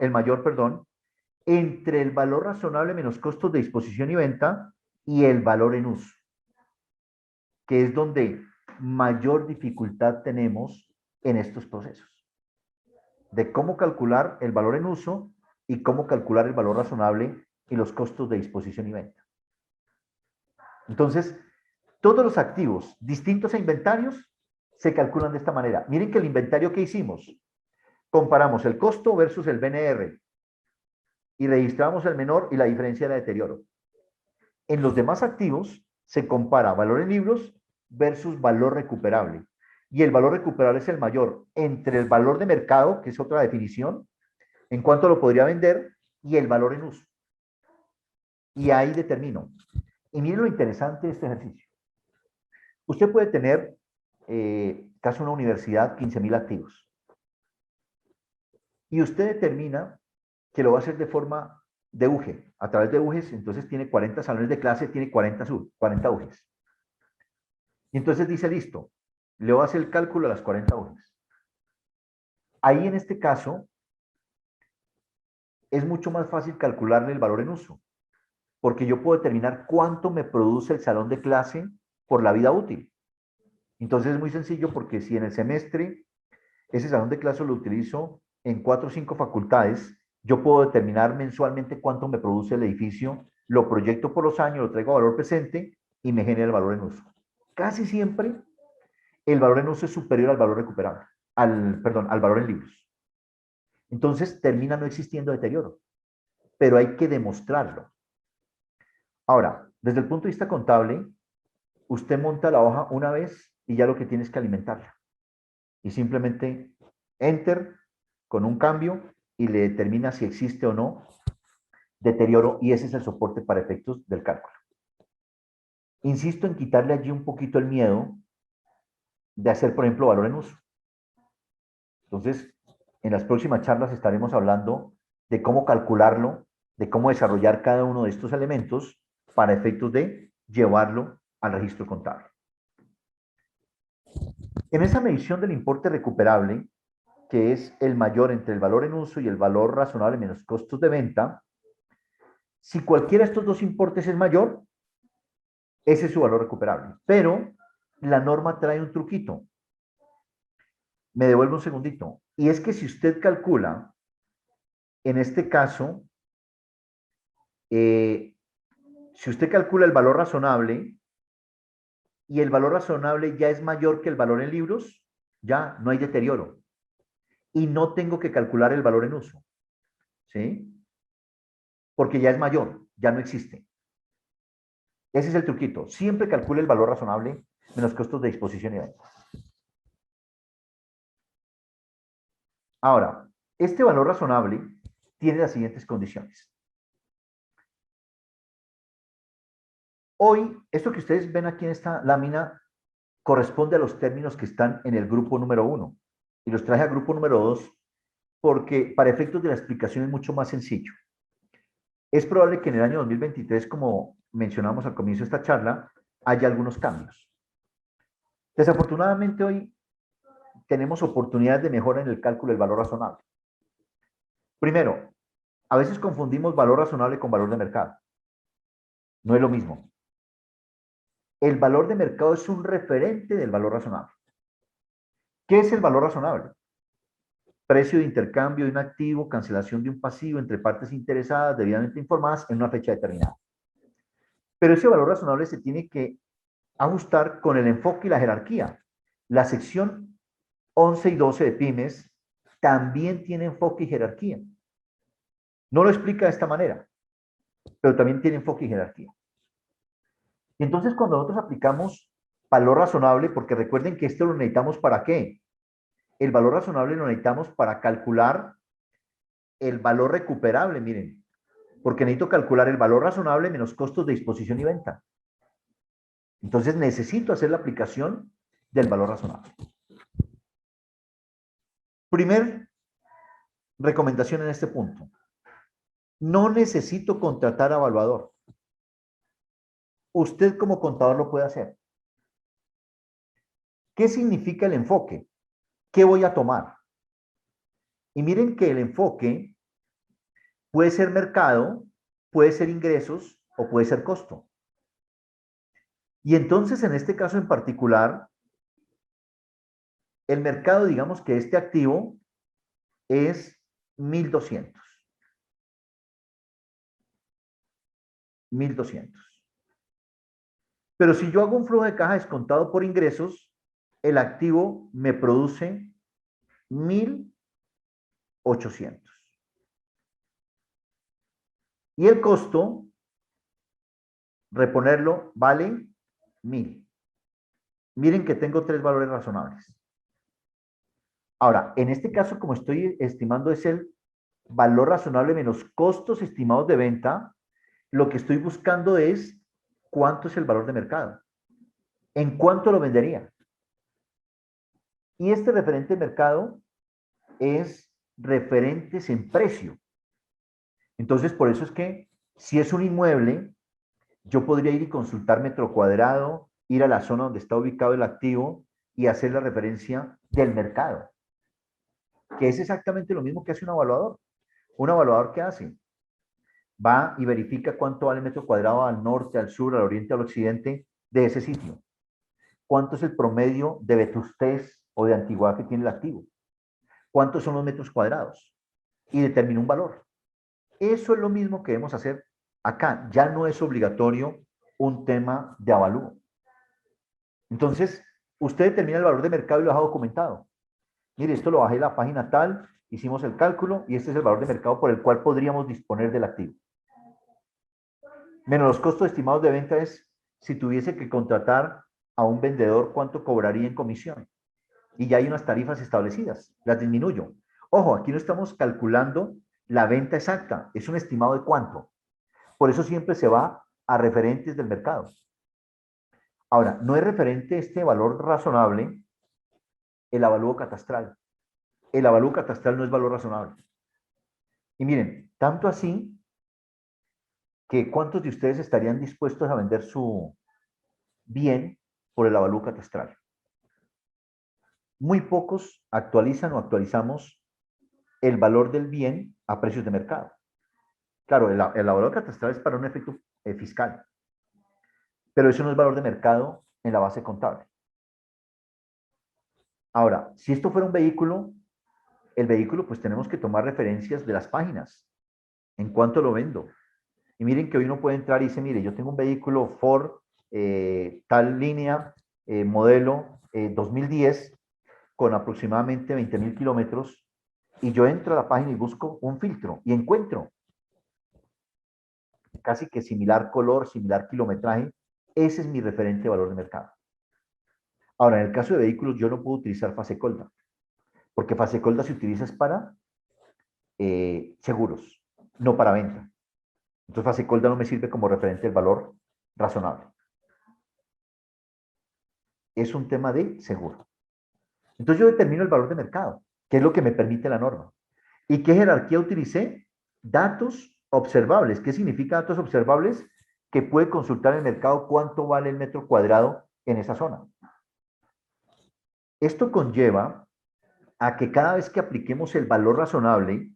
entre el valor razonable menos costos de disposición y venta y el valor en uso. que es donde mayor dificultad tenemos en estos procesos, de cómo calcular el valor en uso y cómo calcular el valor razonable y los costos de disposición y venta. Entonces, todos los activos distintos a inventarios se calculan de esta manera. Miren que el inventario que hicimos, comparamos el costo versus el BNR y registramos el menor y la diferencia de deterioro. En los demás activos se compara valor en libros versus valor recuperable. Y el valor recuperable es el mayor entre el valor de mercado, que es otra definición, en cuánto lo podría vender, y el valor en uso. Y ahí determino. Y miren lo interesante de este ejercicio. Usted puede tener, casi una universidad, 15.000 activos. Y usted determina que lo va a hacer de forma de UGE. A través de UGEs, entonces tiene 40 salones de clase, tiene 40 UGEs. Y entonces dice, listo, le voy a hacer el cálculo a las 40 UGEs. Ahí en este caso, es mucho más fácil calcularle el valor en uso, porque yo puedo determinar cuánto me produce el salón de clase por la vida útil. Entonces es muy sencillo porque si en el semestre ese salón de clase lo utilizo en 4 o 5 facultades, yo puedo determinar mensualmente cuánto me produce el edificio, lo proyecto por los años, lo traigo a valor presente y me genera el valor en uso. Casi siempre el valor en uso es superior al valor recuperable, al valor en libros. Entonces termina no existiendo deterioro, pero hay que demostrarlo. Ahora, desde el punto de vista contable, usted monta la hoja una vez y ya lo que tiene es que alimentarla. Y simplemente enter con un cambio y le determina si existe o no deterioro, y ese es el soporte para efectos del cálculo. Insisto en quitarle allí un poquito el miedo de hacer, por ejemplo, valor en uso. Entonces, en las próximas charlas estaremos hablando de cómo calcularlo, de cómo desarrollar cada uno de estos elementos para efectos de llevarlo al registro contable. En esa medición del importe recuperable, que es el mayor entre el valor en uso y el valor razonable menos costos de venta, si cualquiera de estos dos importes es mayor, ese es su valor recuperable. Pero la norma trae un truquito. Me devuelvo un segundito. Y es que si usted calcula, en este caso, si usted calcula el valor razonable y el valor razonable ya es mayor que el valor en libros, ya no hay deterioro. Y no tengo que calcular el valor en uso. ¿Sí? Porque ya es mayor, ya no existe. Ese es el truquito. Siempre calcule el valor razonable menos costos de disposición y venta. Ahora, este valor razonable tiene las siguientes condiciones. Hoy, esto que ustedes ven aquí en esta lámina corresponde a los términos que están en el grupo número 1. Y los traje al grupo número 2 porque para efectos de la explicación es mucho más sencillo. Es probable que en el año 2023, como mencionamos al comienzo de esta charla, haya algunos cambios. Desafortunadamente hoy tenemos oportunidades de mejora en el cálculo del valor razonable. Primero, a veces confundimos valor razonable con valor de mercado. No es lo mismo. El valor de mercado es un referente del valor razonable. ¿Qué es el valor razonable? Precio de intercambio de un activo, cancelación de un pasivo entre partes interesadas debidamente informadas en una fecha determinada. Pero ese valor razonable se tiene que ajustar con el enfoque y la jerarquía. La sección 11 y 12 de pymes también tiene enfoque y jerarquía. No lo explica de esta manera, pero también tiene enfoque y jerarquía. Y entonces cuando nosotros aplicamos valor razonable, porque recuerden que esto lo necesitamos ¿para qué? El valor razonable lo necesitamos para calcular el valor recuperable, miren, porque necesito calcular el valor razonable menos costos de disposición y venta. Entonces necesito hacer la aplicación del valor razonable. Primer recomendación en este punto. No necesito contratar a evaluador. Usted como contador lo puede hacer. ¿Qué significa el enfoque? ¿Qué voy a tomar? Y miren que el enfoque puede ser mercado, puede ser ingresos o puede ser costo. Y entonces, en este caso en particular, el mercado, digamos que este activo es 1.200. 1.200. Pero si yo hago un flujo de caja descontado por ingresos, el activo me produce 1.800. Y el costo, reponerlo, vale 1.000. Miren que tengo tres valores razonables. Ahora, en este caso, como estoy estimando es el valor razonable menos costos estimados de venta, lo que estoy buscando es cuánto es el valor de mercado. ¿En cuánto lo vendería? Y este referente de mercado es referentes en precio. Entonces, por eso es que si es un inmueble, yo podría ir y consultar metro cuadrado, ir a la zona donde está ubicado el activo y hacer la referencia del mercado, que es exactamente lo mismo que hace un evaluador. ¿Un evaluador qué hace? Va y verifica cuánto vale el metro cuadrado al norte, al sur, al oriente, al occidente de ese sitio. ¿Cuánto es el promedio de vetustez o de antigüedad que tiene el activo? ¿Cuántos son los metros cuadrados? Y determina un valor. Eso es lo mismo que debemos hacer acá. Ya no es obligatorio un tema de avalúo. Entonces, usted determina el valor de mercado y lo ha documentado. Mire, esto lo bajé de la página tal, hicimos el cálculo y este es el valor de mercado por el cual podríamos disponer del activo. Menos los costos estimados de venta es si tuviese que contratar a un vendedor, ¿cuánto cobraría en comisión? Y ya hay unas tarifas establecidas, las disminuyo. Ojo, aquí no estamos calculando la venta exacta, es un estimado de cuánto. Por eso siempre se va a referentes del mercado. Ahora, no es referente este valor razonable el avalúo catastral. El avalúo catastral no es valor razonable. Y miren, tanto así que ¿cuántos de ustedes estarían dispuestos a vender su bien por el avalúo catastral? Muy pocos actualizan o actualizamos el valor del bien a precios de mercado. Claro, el valor catastral es para un efecto fiscal, pero eso no es valor de mercado en la base contable. Ahora, si esto fuera un vehículo, el vehículo pues tenemos que tomar referencias de las páginas. ¿En cuánto lo vendo? Y miren que hoy uno puede entrar y dice, mire, yo tengo un vehículo Ford, tal línea, modelo 2010, con aproximadamente 20.000 kilómetros, y yo entro a la página y busco un filtro y encuentro casi que similar color, similar kilometraje. Ese es mi referente de valor de mercado. Ahora, en el caso de vehículos, yo no puedo utilizar Fasecolda, porque Fasecolda se utiliza para seguros, no para venta. Entonces, Fasecolda no me sirve como referente del valor razonable. Es un tema de seguro. Entonces, yo determino el valor de mercado, que es lo que me permite la norma. ¿Y qué jerarquía utilicé? Datos observables. ¿Qué significa datos observables? Que puede consultar el mercado cuánto vale el metro cuadrado en esa zona. Esto conlleva a que cada vez que apliquemos el valor razonable,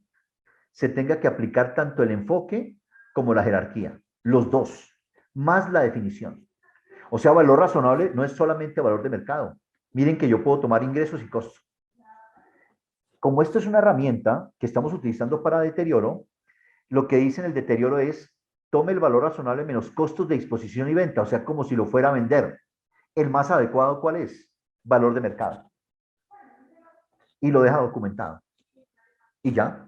se tenga que aplicar tanto el enfoque como la jerarquía, los dos, más la definición. O sea, valor razonable no es solamente valor de mercado. Miren que yo puedo tomar ingresos y costos. Como esto es una herramienta que estamos utilizando para deterioro, lo que dice en el deterioro es, tome el valor razonable menos costos de disposición y venta, o sea, como si lo fuera a vender. ¿El más adecuado cuál es? Valor de mercado. Y lo deja documentado. Y ya,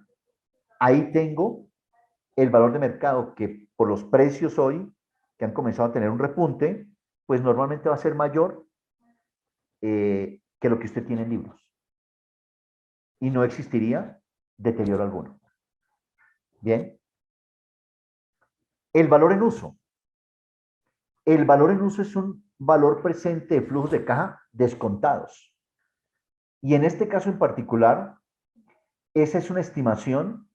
ahí tengo el valor de mercado que por los precios hoy, que han comenzado a tener un repunte, pues normalmente va a ser mayor que lo que usted tiene en libros. Y no existiría deterioro alguno. Bien. El valor en uso. El valor en uso es un valor presente de flujos de caja descontados. Y en este caso en particular, esa es una estimación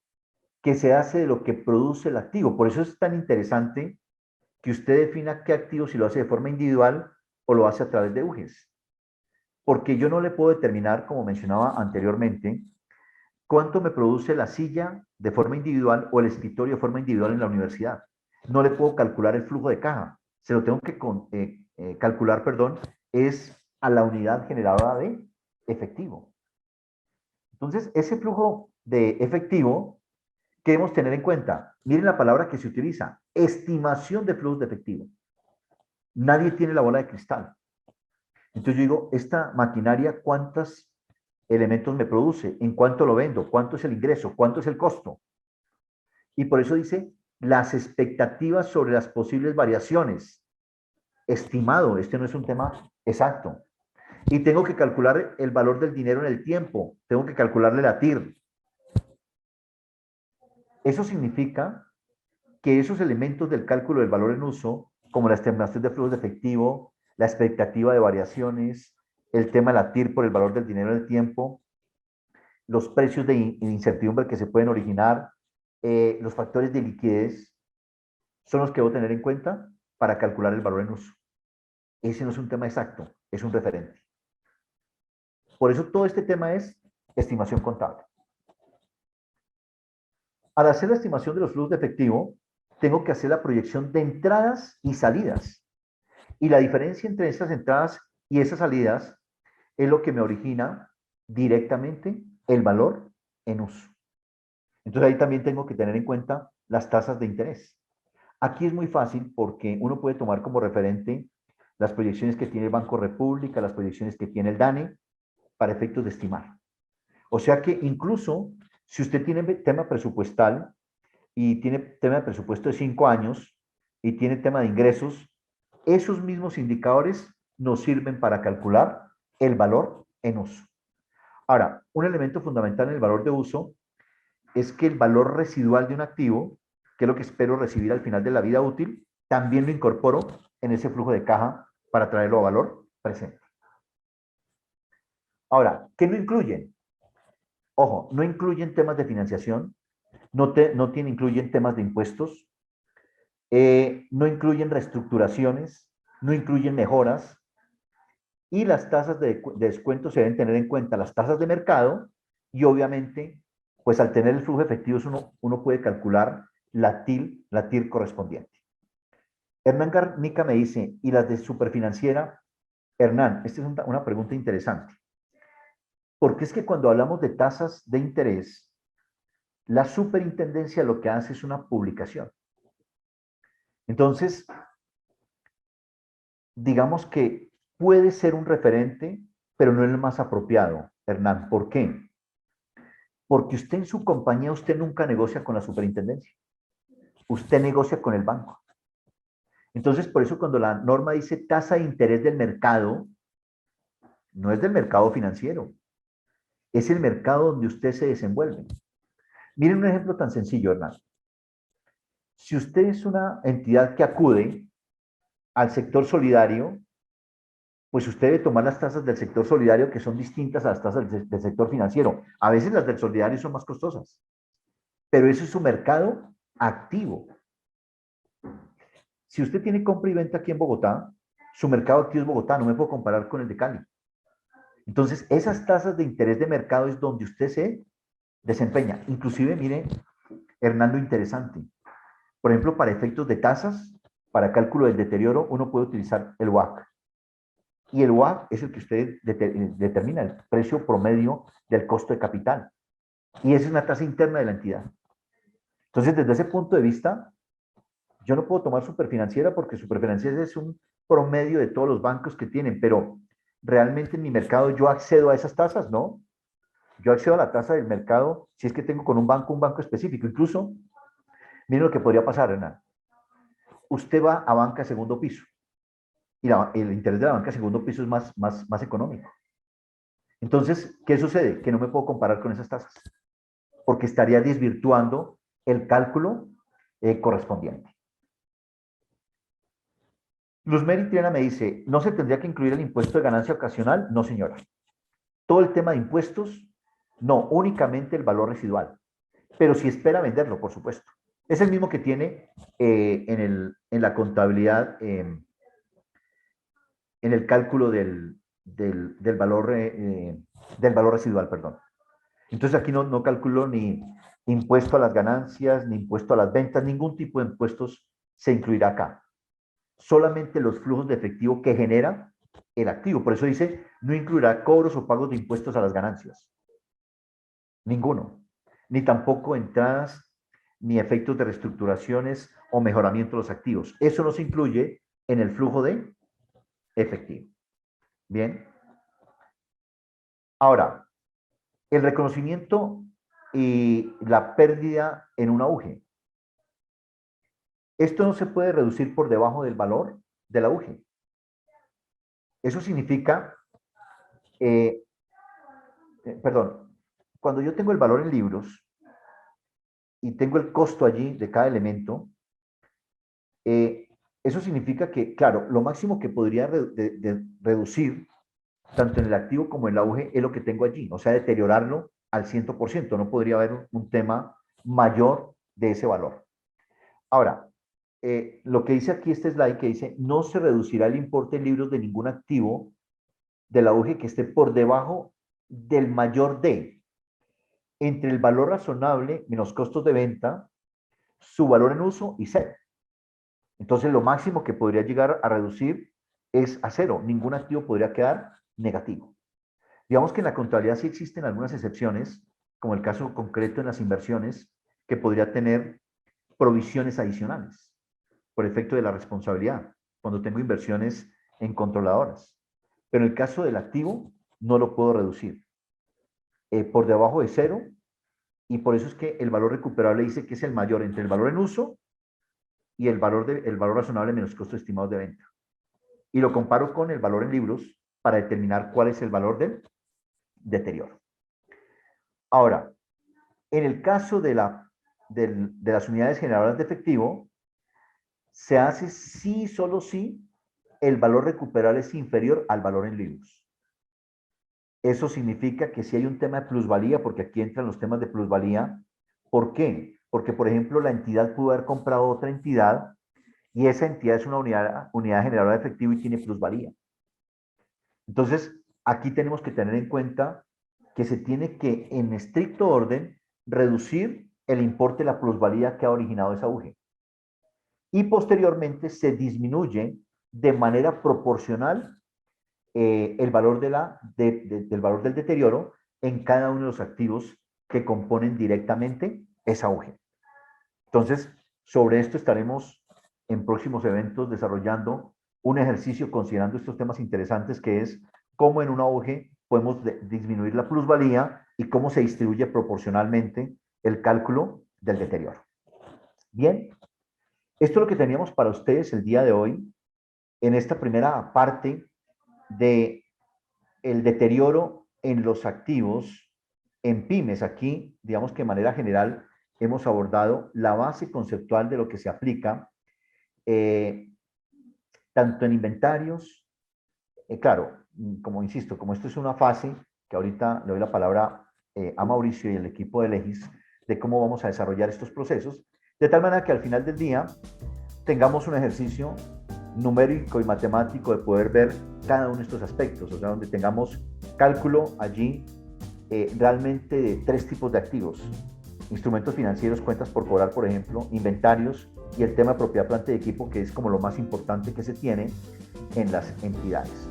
que se hace de lo que produce el activo. Por eso es tan interesante que usted defina qué activo, si lo hace de forma individual o lo hace a través de UGES. Porque yo no le puedo determinar, como mencionaba anteriormente, cuánto me produce la silla de forma individual o el escritorio de forma individual en la universidad. No le puedo calcular el flujo de caja. Se lo tengo que calcular, perdón, es a la unidad generadora de efectivo. Entonces, ese flujo de efectivo que debemos tener en cuenta. Miren la palabra que se utiliza, estimación de flujos de efectivo. Nadie tiene la bola de cristal. Entonces yo digo, esta maquinaria, ¿cuántos elementos me produce? ¿En cuánto lo vendo? ¿Cuánto es el ingreso? ¿Cuánto es el costo? Y por eso dice, las expectativas sobre las posibles variaciones. Estimado, este no es un tema exacto. Y tengo que calcular el valor del dinero en el tiempo. Tengo que calcularle la TIR. Eso significa que esos elementos del cálculo del valor en uso, como la estimación de flujos de efectivo, la expectativa de variaciones, el tema de la TIR por el valor del dinero en el tiempo, los precios de incertidumbre que se pueden originar, los factores de liquidez, son los que debo tener en cuenta para calcular el valor en uso. Ese no es un tema exacto, es un referente. Por eso todo este tema es estimación contable. Al hacer la estimación de los flujos de efectivo, tengo que hacer la proyección de entradas y salidas. Y la diferencia entre esas entradas y esas salidas es lo que me origina directamente el valor en uso. Entonces ahí también tengo que tener en cuenta las tasas de interés. Aquí es muy fácil porque uno puede tomar como referente las proyecciones que tiene el Banco República, las proyecciones que tiene el DANE, para efectos de estimar. O sea que incluso si usted tiene tema presupuestal y tiene tema de presupuesto de 5 años y tiene tema de ingresos, esos mismos indicadores nos sirven para calcular el valor en uso. Ahora, un elemento fundamental en el valor de uso es que el valor residual de un activo, que es lo que espero recibir al final de la vida útil, también lo incorporo en ese flujo de caja para traerlo a valor presente. Ahora, ¿qué no incluyen? Ojo, no incluyen temas de financiación, no incluyen temas de impuestos, no incluyen reestructuraciones, no incluyen mejoras, y las tasas de descuento se deben tener en cuenta, las tasas de mercado, y obviamente, pues al tener el flujo efectivo uno puede calcular la TIR correspondiente. Hernán Garnica me dice, ¿y las de superfinanciera? Hernán, esta es una pregunta interesante. Porque es que cuando hablamos de tasas de interés, la superintendencia lo que hace es una publicación. Entonces, digamos que puede ser un referente, pero no es el más apropiado, Hernán. ¿Por qué? Porque usted en su compañía, usted nunca negocia con la superintendencia. Usted negocia con el banco. Entonces, por eso cuando la norma dice tasa de interés del mercado, no es del mercado financiero, es el mercado donde usted se desenvuelve. Miren un ejemplo tan sencillo, Hernán. Si usted es una entidad que acude al sector solidario, pues usted debe tomar las tasas del sector solidario que son distintas a las tasas del sector financiero. A veces las del solidario son más costosas, pero eso es su mercado activo. Si usted tiene compra y venta aquí en Bogotá, su mercado activo es Bogotá, no me puedo comparar con el de Cali. Entonces, esas tasas de interés de mercado es donde usted se desempeña. Inclusive, mire, Hernando, interesante. Por ejemplo, para efectos de tasas, para cálculo del deterioro, uno puede utilizar el WACC. Y el WACC es el que usted determina, el precio promedio del costo de capital. Y esa es una tasa interna de la entidad. Entonces, desde ese punto de vista, yo no puedo tomar Superfinanciera porque Superfinanciera es un promedio de todos los bancos que tienen, pero realmente en mi mercado yo accedo a esas tasas, ¿no? Yo accedo a la tasa del mercado si es que tengo con un banco específico. Incluso, miren lo que podría pasar, Hernán. Usted va a banca segundo piso y el interés de la banca segundo piso es más económico. Entonces, ¿qué sucede? Que no me puedo comparar con esas tasas porque estaría desvirtuando el cálculo correspondiente. Luz Mary Triana me dice, ¿no se tendría que incluir el impuesto de ganancia ocasional? No, señora. Todo el tema de impuestos, no, únicamente el valor residual. Pero si espera venderlo, por supuesto. Es el mismo que tiene en la contabilidad, en el cálculo del valor residual, perdón. Entonces aquí no calculo ni impuesto a las ganancias, ni impuesto a las ventas, ningún tipo de impuestos se incluirá acá. solamente los flujos de efectivo que genera el activo. Por eso dice, no incluirá cobros o pagos de impuestos a las ganancias. Ninguno. Ni tampoco entradas, ni efectos de reestructuraciones o mejoramiento de los activos. Eso no se incluye en el flujo de efectivo. Bien. Ahora, el reconocimiento y la pérdida en un auge. Esto no se puede reducir por debajo del valor del auge. Eso significa, perdón, cuando yo tengo el valor en libros y tengo el costo allí de cada elemento, eso significa que, claro, lo máximo que podría reducir, tanto en el activo como en el auge, es lo que tengo allí, o sea, deteriorarlo al 100%, no podría haber un tema mayor de ese valor. Ahora, lo que dice aquí este slide, que dice, no se reducirá el importe en libros de ningún activo del auge que esté por debajo del mayor de, entre el valor razonable menos costos de venta, su valor en uso y cero. Entonces, lo máximo que podría llegar a reducir es a cero. Ningún activo podría quedar negativo. Digamos que en la contabilidad sí existen algunas excepciones, como el caso concreto en las inversiones, que podría tener provisiones adicionales por efecto de la responsabilidad, cuando tengo inversiones en controladoras. Pero en el caso del activo, no lo puedo reducir por debajo de cero, y por eso es que el valor recuperable dice que es el mayor entre el valor en uso y el valor razonable menos costos estimados de venta. Y lo comparo con el valor en libros para determinar cuál es el valor del deterioro. Ahora, en el caso de las unidades generadoras de efectivo, se hace sí, solo si el valor recuperable es inferior al valor en libros. Eso significa que si hay un tema de plusvalía, porque aquí entran los temas de plusvalía. ¿Por qué? Porque, por ejemplo, la entidad pudo haber comprado otra entidad y esa entidad es una unidad generadora de efectivo y tiene plusvalía. Entonces, aquí tenemos que tener en cuenta que se tiene que, en estricto orden, reducir el importe de la plusvalía que ha originado ese auge. Y posteriormente se disminuye de manera proporcional el valor, del valor del deterioro en cada uno de los activos que componen directamente ese auge. Entonces, sobre esto estaremos en próximos eventos desarrollando un ejercicio considerando estos temas interesantes, que es cómo en un auge podemos disminuir la plusvalía y cómo se distribuye proporcionalmente el cálculo del deterioro. Bien, esto es lo que teníamos para ustedes el día de hoy en esta primera parte de el deterioro en los activos en pymes. Aquí, digamos que de manera general, hemos abordado la base conceptual de lo que se aplica tanto en inventarios, claro, como insisto, como esto es una fase, que ahorita le doy la palabra a Mauricio y el equipo de Legis, de cómo vamos a desarrollar estos procesos, de tal manera que al final del día tengamos un ejercicio numérico y matemático de poder ver cada uno de estos aspectos, o sea, donde tengamos cálculo allí realmente de 3 tipos de activos: instrumentos financieros, cuentas por cobrar, por ejemplo, inventarios, y el tema de propiedad, planta y equipo, que es como lo más importante que se tiene en las entidades.